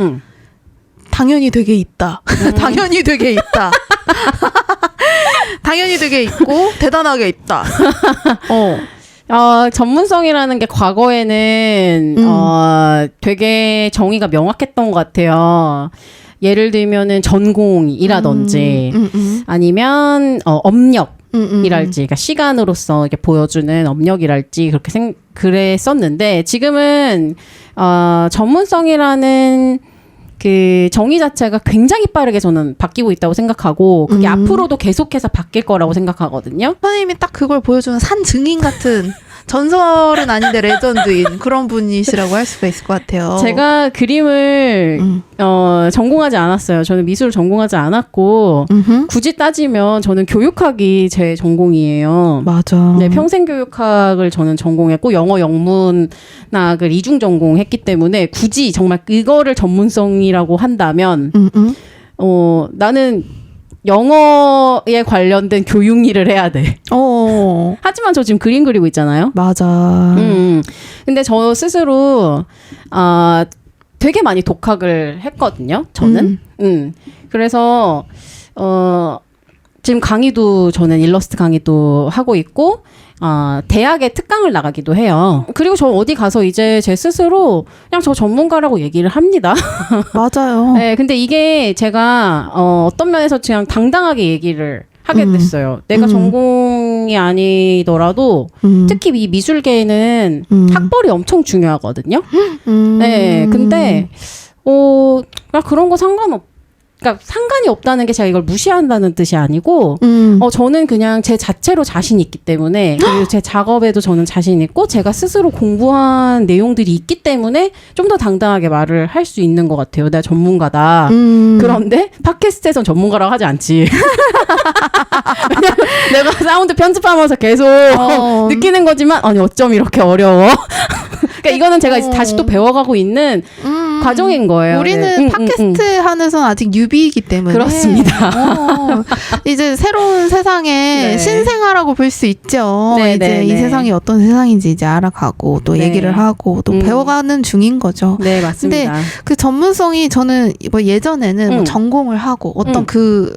당연히 되게 있다. 당연히 되게 있다. 당연히 되게 있고 대단하게 있다. 전문성이라는 게 과거에는 되게 정의가 명확했던 것 같아요. 예를 들면은 전공이라든지 아니면 업력이랄지, 그러니까 시간으로서 이렇게 보여주는 업력이랄지 그렇게 그랬었는데 지금은 전문성이라는 그 정의 자체가 굉장히 빠르게 저는 바뀌고 있다고 생각하고 그게 앞으로도 계속해서 바뀔 거라고 생각하거든요. 선생님이 딱 그걸 보여주는 산 증인 같은 전설은 아닌데 레전드인 그런 분이시라고 할 수가 있을 것 같아요. 제가 그림을 전공하지 않았어요. 저는 미술을 전공하지 않았고 굳이 따지면 저는 교육학이 제 전공이에요. 맞아. 네, 평생교육학을 저는 전공했고 영어 영문학을 이중 전공했기 때문에 굳이 정말 이거를 전문성이라고 한다면 나는 영어에 관련된 교육 일을 해야 돼. 하지만 저 지금 그림 그리고 있잖아요. 맞아. 근데 저 스스로 되게 많이 독학을 했거든요. 저는. 그래서 지금 강의도 저는 일러스트 강의도 하고 있고 대학에 특강을 나가기도 해요. 그리고 저 어디 가서 이제 제 스스로 그냥 저 전문가라고 얘기를 합니다. 맞아요. 네, 근데 이게 제가 어떤 면에서 그냥 당당하게 얘기를 하게 됐어요. 내가 전공이 아니더라도 특히 이 미술계에는 학벌이 엄청 중요하거든요. 네, 근데 그런 거 그러니까 상관이 없다는 게 제가 이걸 무시한다는 뜻이 아니고 저는 그냥 제 자체로 자신 있기 때문에 그리고 제 작업에도 저는 자신 있고 제가 스스로 공부한 내용들이 있기 때문에 좀 더 당당하게 말을 할 수 있는 것 같아요. 내가 전문가다. 그런데 팟캐스트에선 전문가라고 하지 않지. 왜냐면 내가 사운드 편집하면서 계속 느끼는 거지만 아니 어쩜 이렇게 어려워. 그러니까 이거는 제가 이제 다시 또 배워가고 있는 과정인 거예요. 우리는 네. 팟캐스트 안에서는 아직 뉴비이기 때문에 그렇습니다. 이제 새로운 세상에 네. 신생아라고 볼 수 있죠. 네, 이제 네, 이 네. 세상이 어떤 세상인지 이제 알아가고 또 네. 얘기를 하고 또 배워가는 중인 거죠. 네, 맞습니다. 그 전문성이 저는 뭐 예전에는 뭐 전공을 하고 어떤 그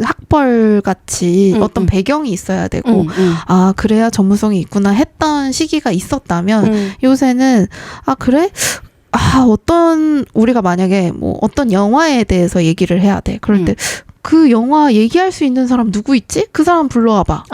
학벌 같이 어떤 배경이 있어야 되고 아 그래야 전문성이 있구나 했던 시기가 있었다면 요새는 아 그래? 아 우리가 만약에 뭐 어떤 영화에 대해서 얘기를 해야 돼. 그럴 때 그 영화 얘기할 수 있는 사람 누구 있지? 그 사람 불러와봐.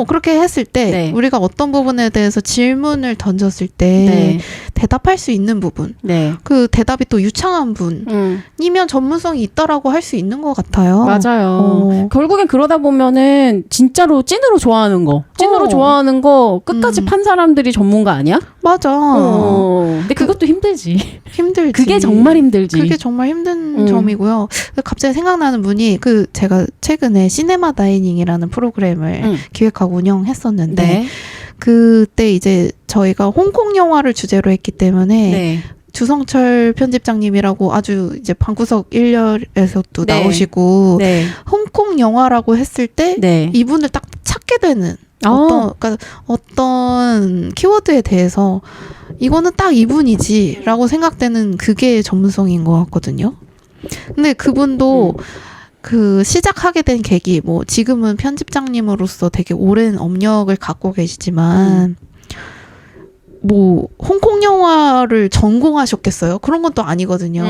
그렇게 했을 때 네. 우리가 어떤 부분에 대해서 질문을 던졌을 때 네. 대답할 수 있는 부분, 네. 그 대답이 또 유창한 분이면 전문성이 있다라고 할 수 있는 것 같아요. 맞아요. 결국엔 그러다 보면은 진짜로 찐으로 좋아하는 거, 좋아하는 거 끝까지 판 사람들이 전문가 아니야? 맞아. 근데 그것도 힘들지. 힘들지. 그게 정말 힘들지. 그게 정말 힘든 점이고요. 갑자기 생각나는 분이 제가 최근에 시네마 다이닝이라는 프로그램을 기획하고 운영했었는데 네. 그때 이제 저희가 홍콩 영화를 주제로 했기 때문에 네. 주성철 편집장님이라고 아주 이제 방구석 1열에서도 네. 나오시고 네. 홍콩 영화라고 했을 때 네. 이분을 딱 찾게 되는 어떤 키워드에 대해서 이거는 딱 이분이지라고 생각되는 그게 전문성인 것 같거든요. 근데 그분도 그 시작하게 된 계기, 뭐 지금은 편집장님으로서 되게 오랜 업력을 갖고 계시지만 뭐 홍콩 영화를 전공하셨겠어요? 그런 건 또 아니거든요.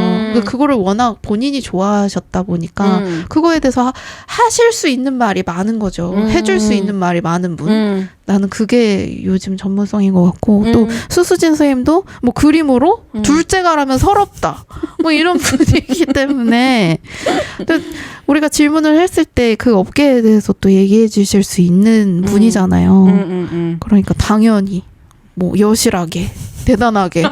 그거를 워낙 본인이 좋아하셨다 보니까 그거에 대해서 하실 수 있는 말이 많은 거죠. 해줄 수 있는 말이 많은 분. 나는 그게 요즘 전문성인 것 같고 또 수수진 선생님도 뭐 그림으로 둘째가라면 서럽다. 뭐 이런 분이기 때문에 또 우리가 질문을 했을 때 그 업계에 대해서 또 얘기해 주실 수 있는 분이잖아요. 그러니까 당연히 뭐 여실하게 대단하게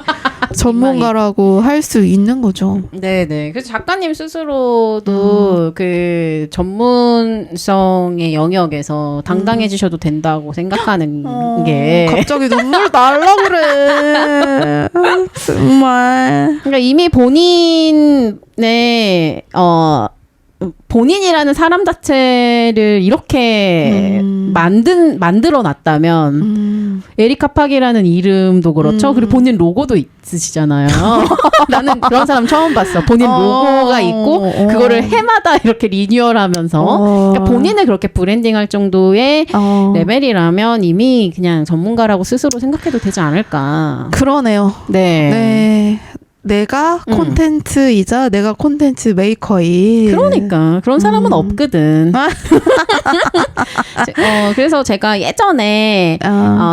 전문가라고 할 수 있는 거죠. 네네. 그래서 작가님 스스로도 그 전문성의 영역에서 당당해지셔도 된다고 생각하는 게. 갑자기 눈물 날라 그래. 정말. 그러니까 이미 본인이라는 사람 자체를 이렇게 만들어 놨다면 에리카 팍이라는 이름도 그렇죠. 그리고 본인 로고도 있으시잖아요. 나는 그런 사람 처음 봤어. 본인 로고가 있고 그거를 해마다 이렇게 리뉴얼하면서 그러니까 본인을 그렇게 브랜딩할 정도의 레벨이라면 이미 그냥 전문가라고 스스로 생각해도 되지 않을까. 그러네요. 네. 내가 콘텐츠이자 내가 콘텐츠 메이커인. 그러니까 그런 사람은 없거든. 그래서 제가 예전에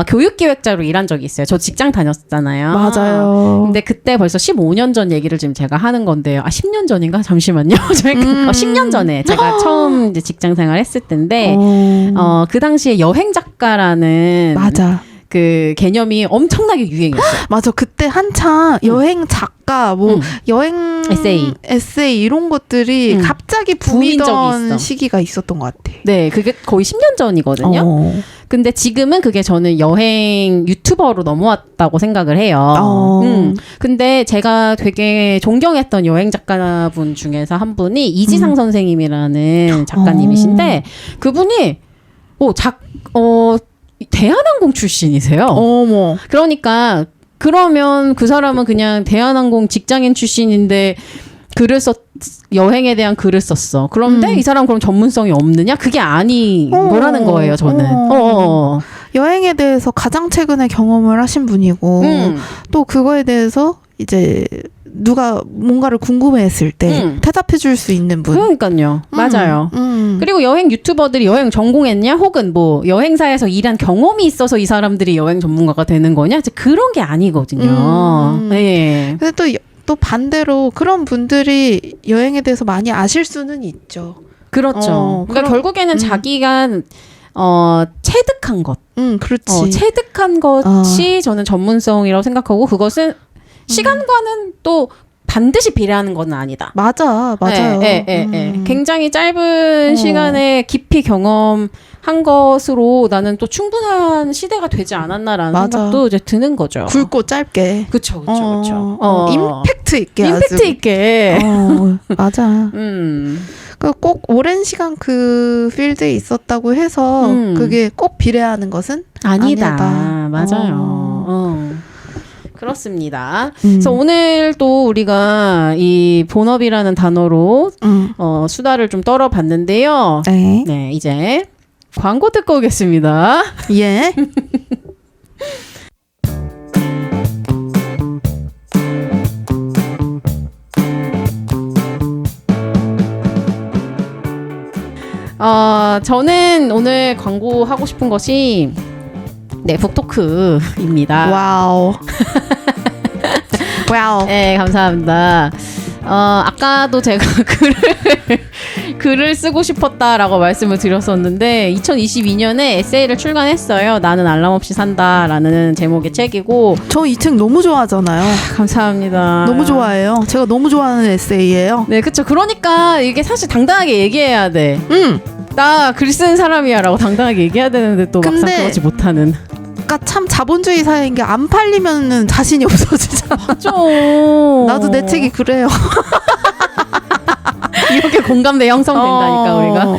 교육기획자로 일한 적이 있어요. 저 직장 다녔잖아요. 맞아요. 근데 그때 벌써 15년 전 얘기를 지금 제가 하는 건데요. 10년 전인가? 잠시만요. 10년 전에 제가 처음 이제 직장 생활했을 때인데 그 당시에 여행 작가라는 맞아. 그 개념이 엄청나게 유행했어요. 맞아. 그때 한창 여행 작가, 여행 에세이 이런 것들이 갑자기 붐이던 시기가 있었던 것 같아. 네, 그게 거의 10년 전이거든요. 근데 지금은 그게 저는 여행 유튜버로 넘어왔다고 생각을 해요. 근데 제가 되게 존경했던 여행 작가분 중에서 한 분이 이지상 선생님이라는 작가님이신데 그분이 대한항공 출신이세요. 어머. 그러니까 그러면 그 사람은 그냥 대한항공 직장인 출신인데 여행에 대한 글을 썼어. 그런데 이 사람 그럼 전문성이 없느냐? 그게 아닌 거라는 거예요, 저는. 여행에 대해서 가장 최근에 경험을 하신 분이고 또 그거에 대해서 이제 누가 뭔가를 궁금해했을 때 대답해 줄 수 있는 분. 그러니까요. 맞아요. 그리고 여행 유튜버들이 여행 전공했냐? 혹은 뭐 여행사에서 일한 경험이 있어서 이 사람들이 여행 전문가가 되는 거냐? 그런 게 아니거든요. 네. 근데 또 반대로 그런 분들이 여행에 대해서 많이 아실 수는 있죠. 그렇죠. 그러니까 결국에는 자기가 체득한 것. 그렇지. 체득한 것이 저는 전문성이라고 생각하고 그것은 시간과는 또 반드시 비례하는 건 아니다. 맞아요. 굉장히 짧은 시간에 깊이 경험한 한 것으로 나는 또 충분한 시대가 되지 않았나라는 맞아. 생각도 이제 드는 거죠. 굵고 짧게. 그쵸. 임팩트 있게 임팩트 아주. 있게. 맞아. 꼭 오랜 시간 그 필드에 있었다고 해서 그게 꼭 비례하는 것은 아니다. 아니다. 맞아요. 그렇습니다. 그래서 오늘 또 우리가 이 본업이라는 단어로 수다를 좀 떨어봤는데요. 네. 네, 이제 광고 듣고 오겠습니다. 예. 저는 오늘 광고하고 싶은 것이 네, 북토크입니다. 와우. 와우. 네, 감사합니다. 아까도 제가 글을 쓰고 싶었다라고 말씀을 드렸었는데 2022년에 에세이를 출간했어요. 나는 알람 없이 산다라는 제목의 책이고 저 이 책 너무 좋아하잖아요. 감사합니다. 너무 좋아해요. 제가 너무 좋아하는 에세이예요. 네, 그쵸. 그러니까 이게 사실 당당하게 얘기해야 돼. 나 글 쓰는 사람이야 라고 당당하게 얘기해야 되는데 또 막상 그러지 못하는. 그러니까 참 자본주의 사회인 게 안 팔리면은 자신이 없어지잖아. 맞아. 나도 내 책이 그래요. 이렇게 공감대 형성된다니까 우리가.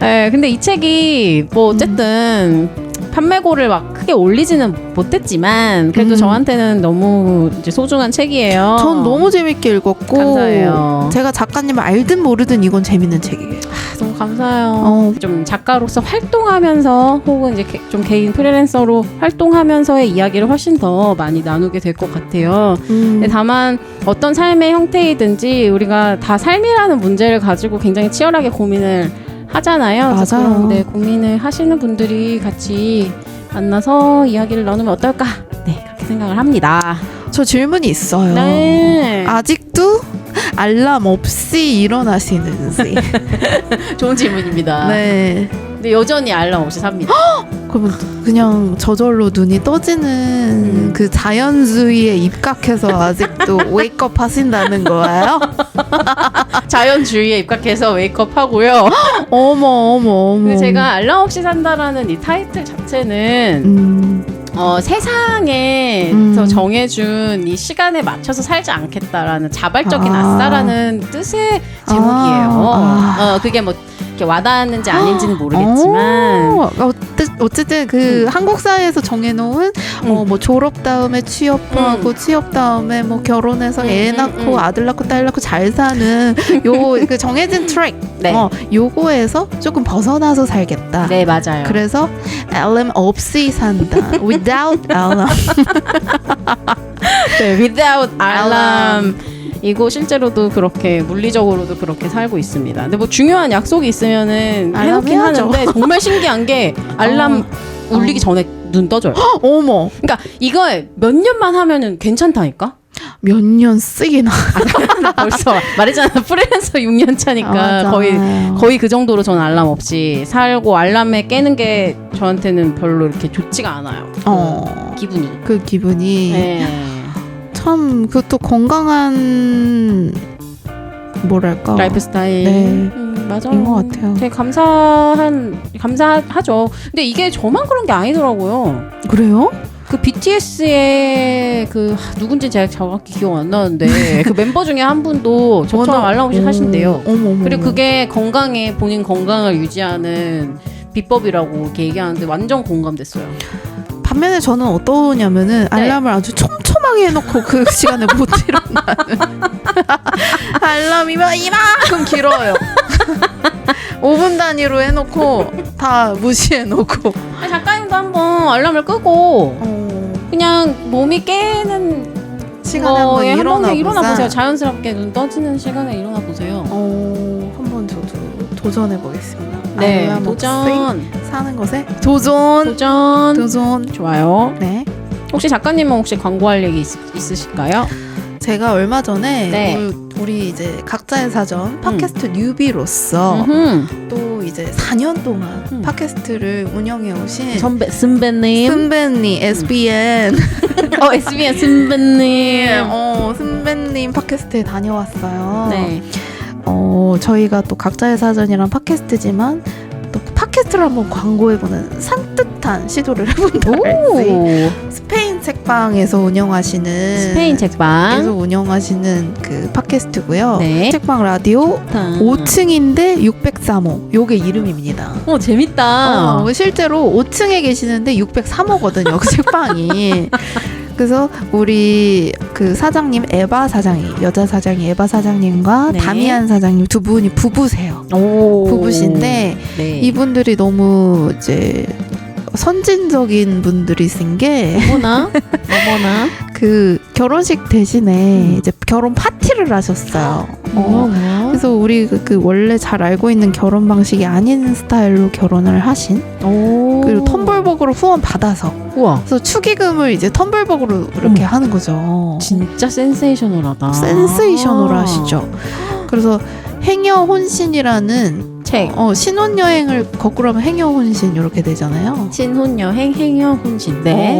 네, 근데 이 책이 뭐 어쨌든 판매고를 막 크게 올리지는 못했지만 그래도 저한테는 너무 이제 소중한 책이에요. 전 너무 재밌게 읽었고 감사해요. 제가 작가님을 알든 모르든 이건 재밌는 책이에요. 너무 감사해요. 좀 작가로서 활동하면서 혹은 이제 좀 개인 프리랜서로 활동하면서의 이야기를 훨씬 더 많이 나누게 될 것 같아요. 근데 다만 어떤 삶의 형태이든지 우리가 다 삶이라는 문제를 가지고 굉장히 치열하게 고민을 하잖아요. 맞아요. 그런데 고민을 하시는 분들이 같이 만나서 이야기를 나누면 어떨까? 네, 그렇게 생각을 합니다. 저 질문이 있어요. 네. 아직도 알람 없이 일어나시는지. 좋은 질문입니다. 네. 근데 여전히 알람 없이 삽니다. 그러면 그냥 저절로 눈이 떠지는 그 자연주의에 입각해서 아직도 웨이크업 하신다는 거예요? 자연주의에 입각해서 웨이크업 하고요. 어머. 근데 제가 알람 없이 산다라는 이 타이틀 자체는 세상에서 정해준 이 시간에 맞춰서 살지 않겠다라는 자발적인 아싸라는 뜻의 제목이에요. 그게 뭐 이렇게 와닿았는지 아닌지는 모르겠지만 어쨌든 그 한국 사회에서 정해놓은 뭐 졸업 다음에 취업하고 취업 다음에 뭐 결혼해서 애 낳고 아들 낳고 딸 낳고 잘 사는 요 그 정해진 트랙 네. 요거에서 조금 벗어나서 살겠다. 네, 맞아요. 그래서 알람 없이 산다. Without alarm. 네, without alarm. 이거 실제로도 그렇게 물리적으로도 그렇게 살고 있습니다. 근데 뭐 중요한 약속이 있으면은 해놓긴 하는데 정말 신기한 게 알람 울리기 전에 눈 떠져요. 어머. 그러니까 이걸 몇 년만 하면은 괜찮다니까? 몇 년 쓰기나. 나 벌써 말했잖아. 프리랜서 6년 차니까 거의 그 정도로 저는 알람 없이 살고 알람에 깨는 게 저한테는 별로 이렇게 좋지가 않아요. 기분이. 그 기분이. 네. 참 그것도 건강한 뭐랄까 라이프 스타일. 네. 맞아. 인 것 같아요. 되게 감사하죠. 근데 이게 저만 그런 게 아니더라고요. 그래요? 그 BTS의 그 누군지 제가 정확히 기억 안 나는데 그 멤버 중에 한 분도 저처럼 알람 없이 사신대요. 그리고 그게 본인 건강을 유지하는 비법이라고 이렇게 얘기하는데 완전 공감됐어요. 반면에 저는 어떠냐면은 알람을 아주 촘촘하게 해놓고 그 시간에 못 일어나는 알람이면 이만큼 길어요. 5분 단위로 해놓고 다 무시해놓고. 작가님도 한번 알람을 끄고 그냥 몸이 깨는 시간에 한번 일어나 보세요. 자연스럽게 눈 떠지는 시간에 일어나 보세요. 한번 저도 도전해 보겠습니다. 네, 도전. 사는 것에 도전. 좋아요. 네. 혹시 작가님은 혹시 광고할 얘기 있으실까요? 제가 얼마 전에 우리 이제 각자의 사전 팟캐스트 뉴비로서 또 이제 4년 동안 팟캐스트를 운영해 오신 선배님 SBN SBN 선배님 선배님 팟캐스트에 다녀왔어요. 네. 저희가 또 각자의 사전이란 팟캐스트지만 또 팟캐스트를 한번 광고해보는 산뜻한 시도를 해본다 할지 스페인 책방에서 운영하시는 스페인 책방 운영하시는 그 팟캐스트고요. 네. 책방 라디오 5층인데 603호 요게 이름입니다. 재밌다. 실제로 5층에 계시는데 603호거든요. 그 책방이. 그래서 우리 그 사장님 에바 사장님, 여자 사장님 에바 사장님과 네. 다미안 사장님 두 분이 부부세요. 부부신데 네. 이분들이 너무 이제 선진적인 분들이신 게 어머나 그 결혼식 대신에 이제 결혼 파티를 하셨어요. 그래서 우리 그 원래 잘 알고 있는 결혼 방식이 아닌 스타일로 결혼을 하신 그리고 텀블벅으로 후원 받아서 우와. 그래서 축의금을 이제 텀블벅으로 이렇게 하는 거죠. 진짜 센세이셔널하다. 센세이셔널하시죠. 그래서 행여 혼신이라는 책. 신혼여행을 거꾸로 하면 행여 혼신 이렇게 되잖아요. 신혼여행 행여 혼신. 네.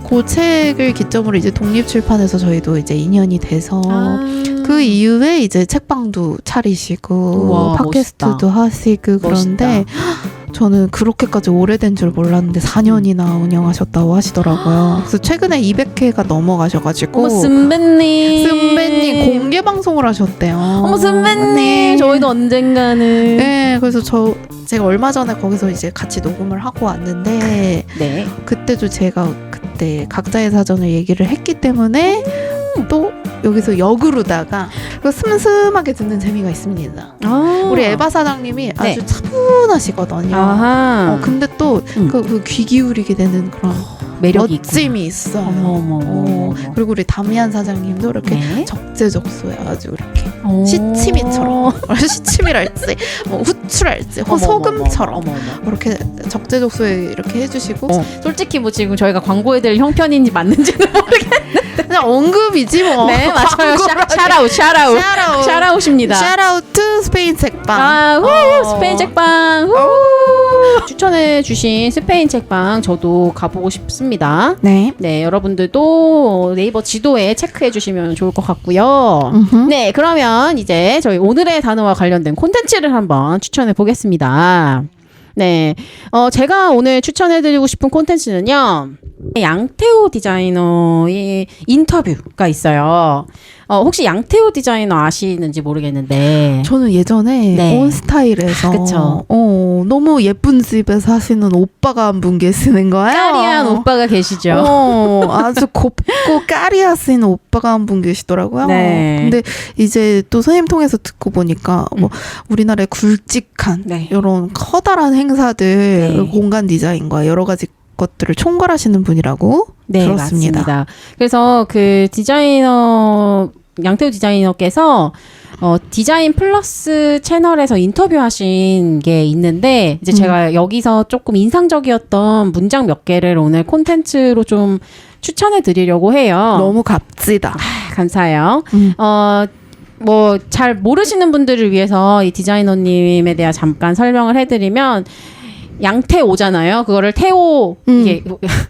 그 책을 기점으로 이제 독립출판에서 저희도 이제 인연이 돼서 그 이후에 이제 책방도 차리시고 우와, 팟캐스트도 하시고 그런데 저는 그렇게까지 오래된 줄 몰랐는데 4년이나 운영하셨다고 하시더라고요. 그래서 최근에 200회가 넘어가셔가지고 선배님 공개 방송을 하셨대요. 어머 선배님 네. 저희도 언젠가는 네, 그래서 제가 얼마 전에 거기서 이제 같이 녹음을 하고 왔는데 네. 그때도 제가 그때 각자의 사전을 얘기를 했기 때문에 또 여기서 역으로다가 슴슴하게 듣는 재미가 있습니다. 우리 에바 사장님이 네. 아주 차분하시거든요. 아하. 근데 또 그 귀 기울이게 되는 그런 매력이 멋짐이 있어. 어머. 그리고 우리 다미안 사장님도 이렇게 네. 적재적소에 아주 이렇게 시치미처럼 시치미랄지 후추랄지 소금처럼 이렇게 적재적소에 이렇게 해주시고 솔직히 뭐 지금 저희가 광고해드릴 형편인지 맞는지는 모르겠는데 그냥 언급이지 뭐. 네 맞아요. 샤라웃입니다. 샤라웃 스페인 책방. 스페인 책방 추천해주신 스페인 책방 저도 가보고 싶습니다. 네. 네, 여러분들도 네이버 지도에 체크해주시면 좋을 것 같고요. 네, 그러면 이제 저희 오늘의 단어와 관련된 콘텐츠를 한번 추천해 보겠습니다. 네, 제가 오늘 추천해드리고 싶은 콘텐츠는요. 양태호 디자이너의 인터뷰가 있어요. 혹시 양태호 디자이너 아시는지 모르겠는데 저는 예전에 네. 온스타일에서 그쵸. 너무 예쁜 집에 사시는 오빠가 한 분 계시는 거예요. 까리한 오빠가 계시죠. 아주 곱고 까리하신 오빠가 한 분 계시더라고요. 네. 근데 이제 또 선생님 통해서 듣고 보니까 뭐 우리나라의 굵직한 네. 이런 커다란 행사들 네. 공간 디자인과 여러 가지 것들을 총괄하시는 분이라고 네, 들었습니다. 맞습니다. 그래서 그 양태호 디자이너께서 디자인 플러스 채널에서 인터뷰하신 게 있는데 이제 제가 여기서 조금 인상적이었던 문장 몇 개를 오늘 콘텐츠로 좀 추천해 드리려고 해요. 너무 값지다. 감사해요. 뭐 잘 모르시는 분들을 위해서 이 디자이너님에 대한 잠깐 설명을 해드리면 양태오잖아요. 그거를 태오 이게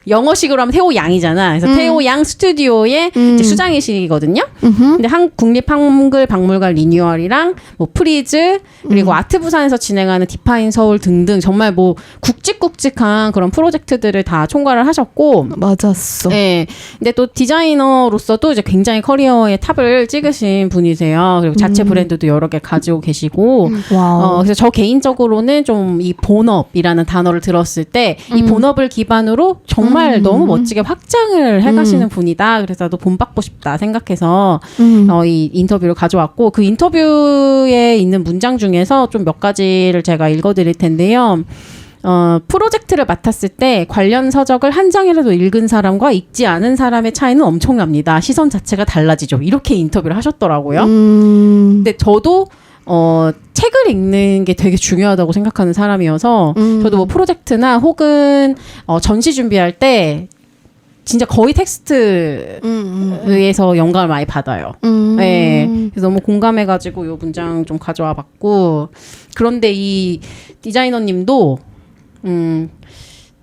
영어식으로 하면 태오 양이잖아. 그래서 태오 양 스튜디오의 이제 수장이시거든요. 근데 국립한글박물관 리뉴얼이랑 뭐 프리즈 그리고 아트부산에서 진행하는 디파인 서울 등등 정말 뭐 굵직굵직한 그런 프로젝트들을 다 총괄을 하셨고 맞았어. 네. 근데 또 디자이너로서도 이제 굉장히 커리어의 탑을 찍으신 분이세요. 그리고 자체 브랜드도 여러 개 가지고 계시고 와우. 그래서 저 개인적으로는 좀 이 본업이라는 단어를 들었을 때 이 본업을 기반으로 정말 너무 멋지게 확장을 해가시는 분이다. 그래서 나도 본받고 싶다 생각해서 이 인터뷰를 가져왔고 그 인터뷰에 있는 문장 중에서 좀 몇 가지를 제가 읽어드릴 텐데요. 프로젝트를 맡았을 때 관련 서적을 한 장이라도 읽은 사람과 읽지 않은 사람의 차이는 엄청납니다. 시선 자체가 달라지죠. 이렇게 인터뷰를 하셨더라고요. 근데 저도 책을 읽는 게 되게 중요하다고 생각하는 사람이어서 저도 뭐 프로젝트나 혹은 전시 준비할 때 진짜 거의 텍스트에서 영감을 많이 받아요. 네. 그래서 너무 공감해가지고 이 문장 좀 가져와 봤고 그런데 이 디자이너님도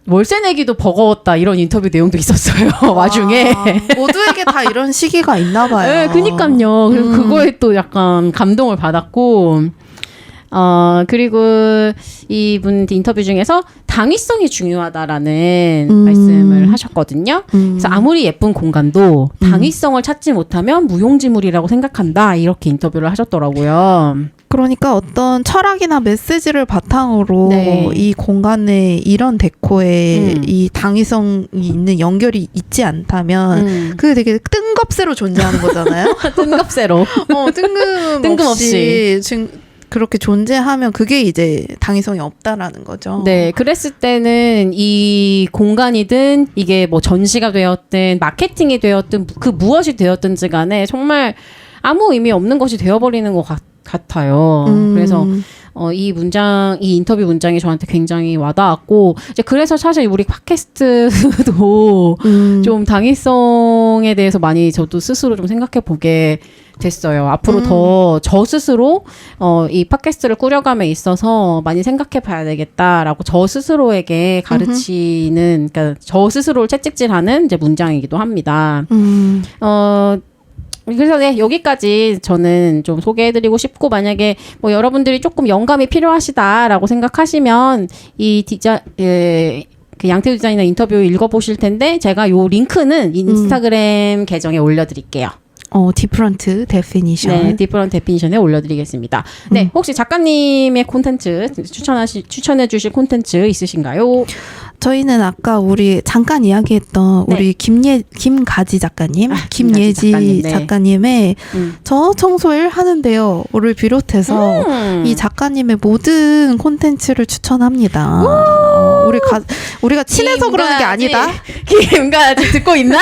월세 내기도 버거웠다 이런 인터뷰 내용도 있었어요. 와중에 모두에게 다 이런 시기가 있나 봐요. 네, 그니까요. 그래서 그거에 또 약간 감동을 받았고 그리고 이분 인터뷰 중에서 당위성이 중요하다라는 말씀을 하셨거든요. 그래서 아무리 예쁜 공간도 당위성을 찾지 못하면 무용지물이라고 생각한다. 이렇게 인터뷰를 하셨더라고요. 그러니까 어떤 철학이나 메시지를 바탕으로 네. 이 공간에 이런 데코에 이 당위성이 있는 연결이 있지 않다면 그게 되게 뜬금없이로 존재하는 거잖아요. 뜬금없이로. 뜬금없이 그렇게 존재하면 그게 이제 당위성이 없다라는 거죠. 네, 그랬을 때는 이 공간이든 이게 뭐 전시가 되었든 마케팅이 되었든 그 무엇이 되었든지 간에 정말 아무 의미 없는 것이 되어버리는 것 같아요. 그래서 이 인터뷰 문장이 저한테 굉장히 와닿았고, 이제 그래서 사실 우리 팟캐스트도 좀 당위성에 대해서 많이 저도 스스로 좀 생각해 보게 됐어요. 앞으로 더 저 스스로 이 팟캐스트를 꾸려감에 있어서 많이 생각해 봐야 되겠다라고 저 스스로에게 가르치는, 그러니까 저 스스로를 채찍질하는 이제 문장이기도 합니다. 그래서 네, 여기까지 저는 좀 소개해드리고 싶고, 만약에 뭐 여러분들이 조금 영감이 필요하시다라고 생각하시면 이 그 양태우 디자이너 인터뷰 읽어보실 텐데, 제가 요 링크는 인스타그램 계정에 올려드릴게요. 디프런트 데피니션. 네, 디프런트 데피니션에 올려드리겠습니다. 네, 혹시 작가님의 콘텐츠 추천해 주실 콘텐츠 있으신가요? 저희는 아까 우리 잠깐 이야기했던 네. 우리 김가지 작가님, 김예지 작가님, 네. 작가님의 저 청소일 하는데요를 비롯해서 이 작가님의 모든 콘텐츠를 추천합니다. 우리가 친해서 그러는 게 아니다. 김가지 듣고 있나?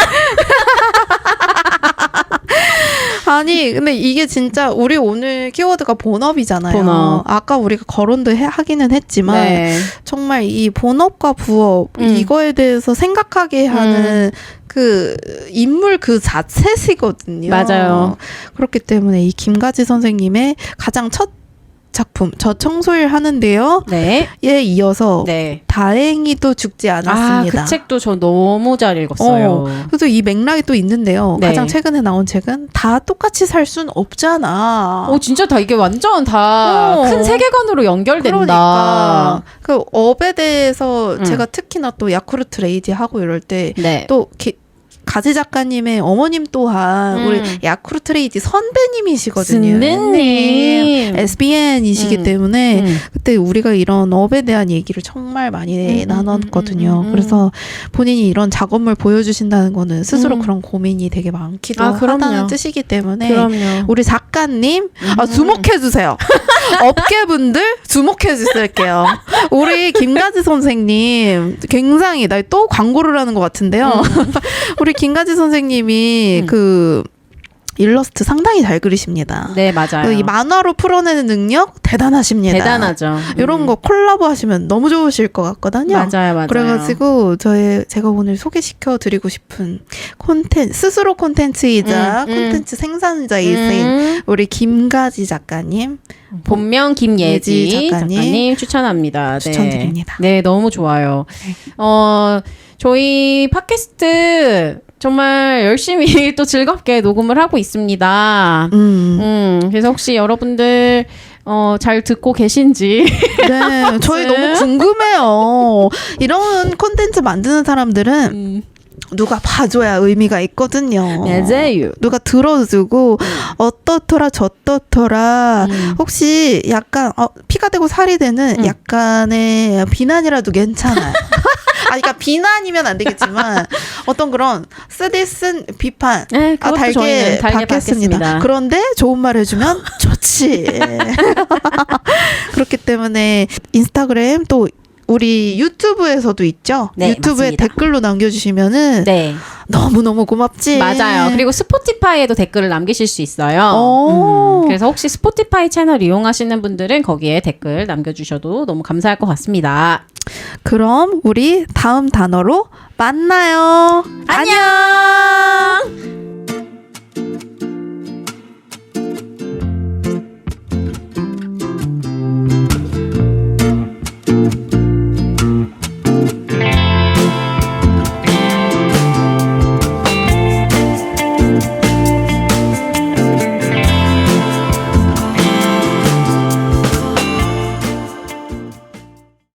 아니 근데 이게 진짜 우리 오늘 키워드가 본업이잖아요. 본업. 아까 우리가 거론도 하기는 했지만 네. 정말 이 본업과 부업 이거에 대해서 생각하게 하는 그 인물 그 자체시거든요. 맞아요. 그렇기 때문에 이 김가지 선생님의 가장 첫 작품 저 청소일 하는데요. 네. 에 이어서 네. 다행히도 죽지 않았습니다. 그 책도 저 너무 잘 읽었어요. 그래서 이 맥락이 또 있는데요. 네. 가장 최근에 나온 책은 다 똑같이 살 순 없잖아. 진짜 다 이게 완전 다 큰 세계관으로 연결된다. 그러니까 그 업에 대해서 제가 특히나 또 야쿠르트 레이디 하고 이럴 때 또 네. 가지 작가님의 어머님 또한 우리 야쿠르트 레이디 선배님이시거든요. 선배님. SBN이시기 때문에 그때 우리가 이런 업에 대한 얘기를 정말 많이 나눴거든요. 그래서 본인이 이런 작업물 보여주신다는 거는 스스로 그런 고민이 되게 많기도 하다는 뜻이기 때문에 그럼요. 우리 작가님 주목해주세요. 업계분들 주목해주실게요. 우리 김가지 선생님 굉장히 나 또 광고를 하는 것 같은데요. 우리 김가지 선생님이 그 일러스트 상당히 잘 그리십니다. 네, 맞아요. 이 만화로 풀어내는 능력 대단하십니다. 대단하죠. 이런 거 콜라보 하시면 너무 좋으실 것 같거든요. 맞아요. 그래가지고 제가 오늘 소개시켜 드리고 싶은 스스로 콘텐츠이자 콘텐츠 생산자이신 우리 김가지 작가님, 본명 김예지 작가님 추천합니다. 추천드립니다. 네, 너무 좋아요. 저희 팟캐스트 정말 열심히 또 즐겁게 녹음을 하고 있습니다. 그래서 혹시 여러분들 잘 듣고 계신지. 네, 저희 너무 궁금해요. 이런 콘텐츠 만드는 사람들은 누가 봐줘야 의미가 있거든요. 맞아요. 누가 들어주고 어떻더라 저떻더라 혹시 약간 피가 되고 살이 되는 약간의 비난이라도 괜찮아요. 그러니까 비난이면 안 되겠지만 어떤 그런 쓰디쓴 비판 달게 받겠습니다. 그런데 좋은 말 해주면 좋지. 그렇기 때문에 인스타그램 또 우리 유튜브에서도 있죠. 네, 유튜브에 맞습니다. 댓글로 남겨주시면은 네. 너무너무 고맙지. 맞아요. 그리고 스포티파이에도 댓글을 남기실 수 있어요. 그래서 혹시 스포티파이 채널 이용하시는 분들은 거기에 댓글 남겨주셔도 너무 감사할 것 같습니다. 그럼 우리 다음 단어로 만나요. 안녕.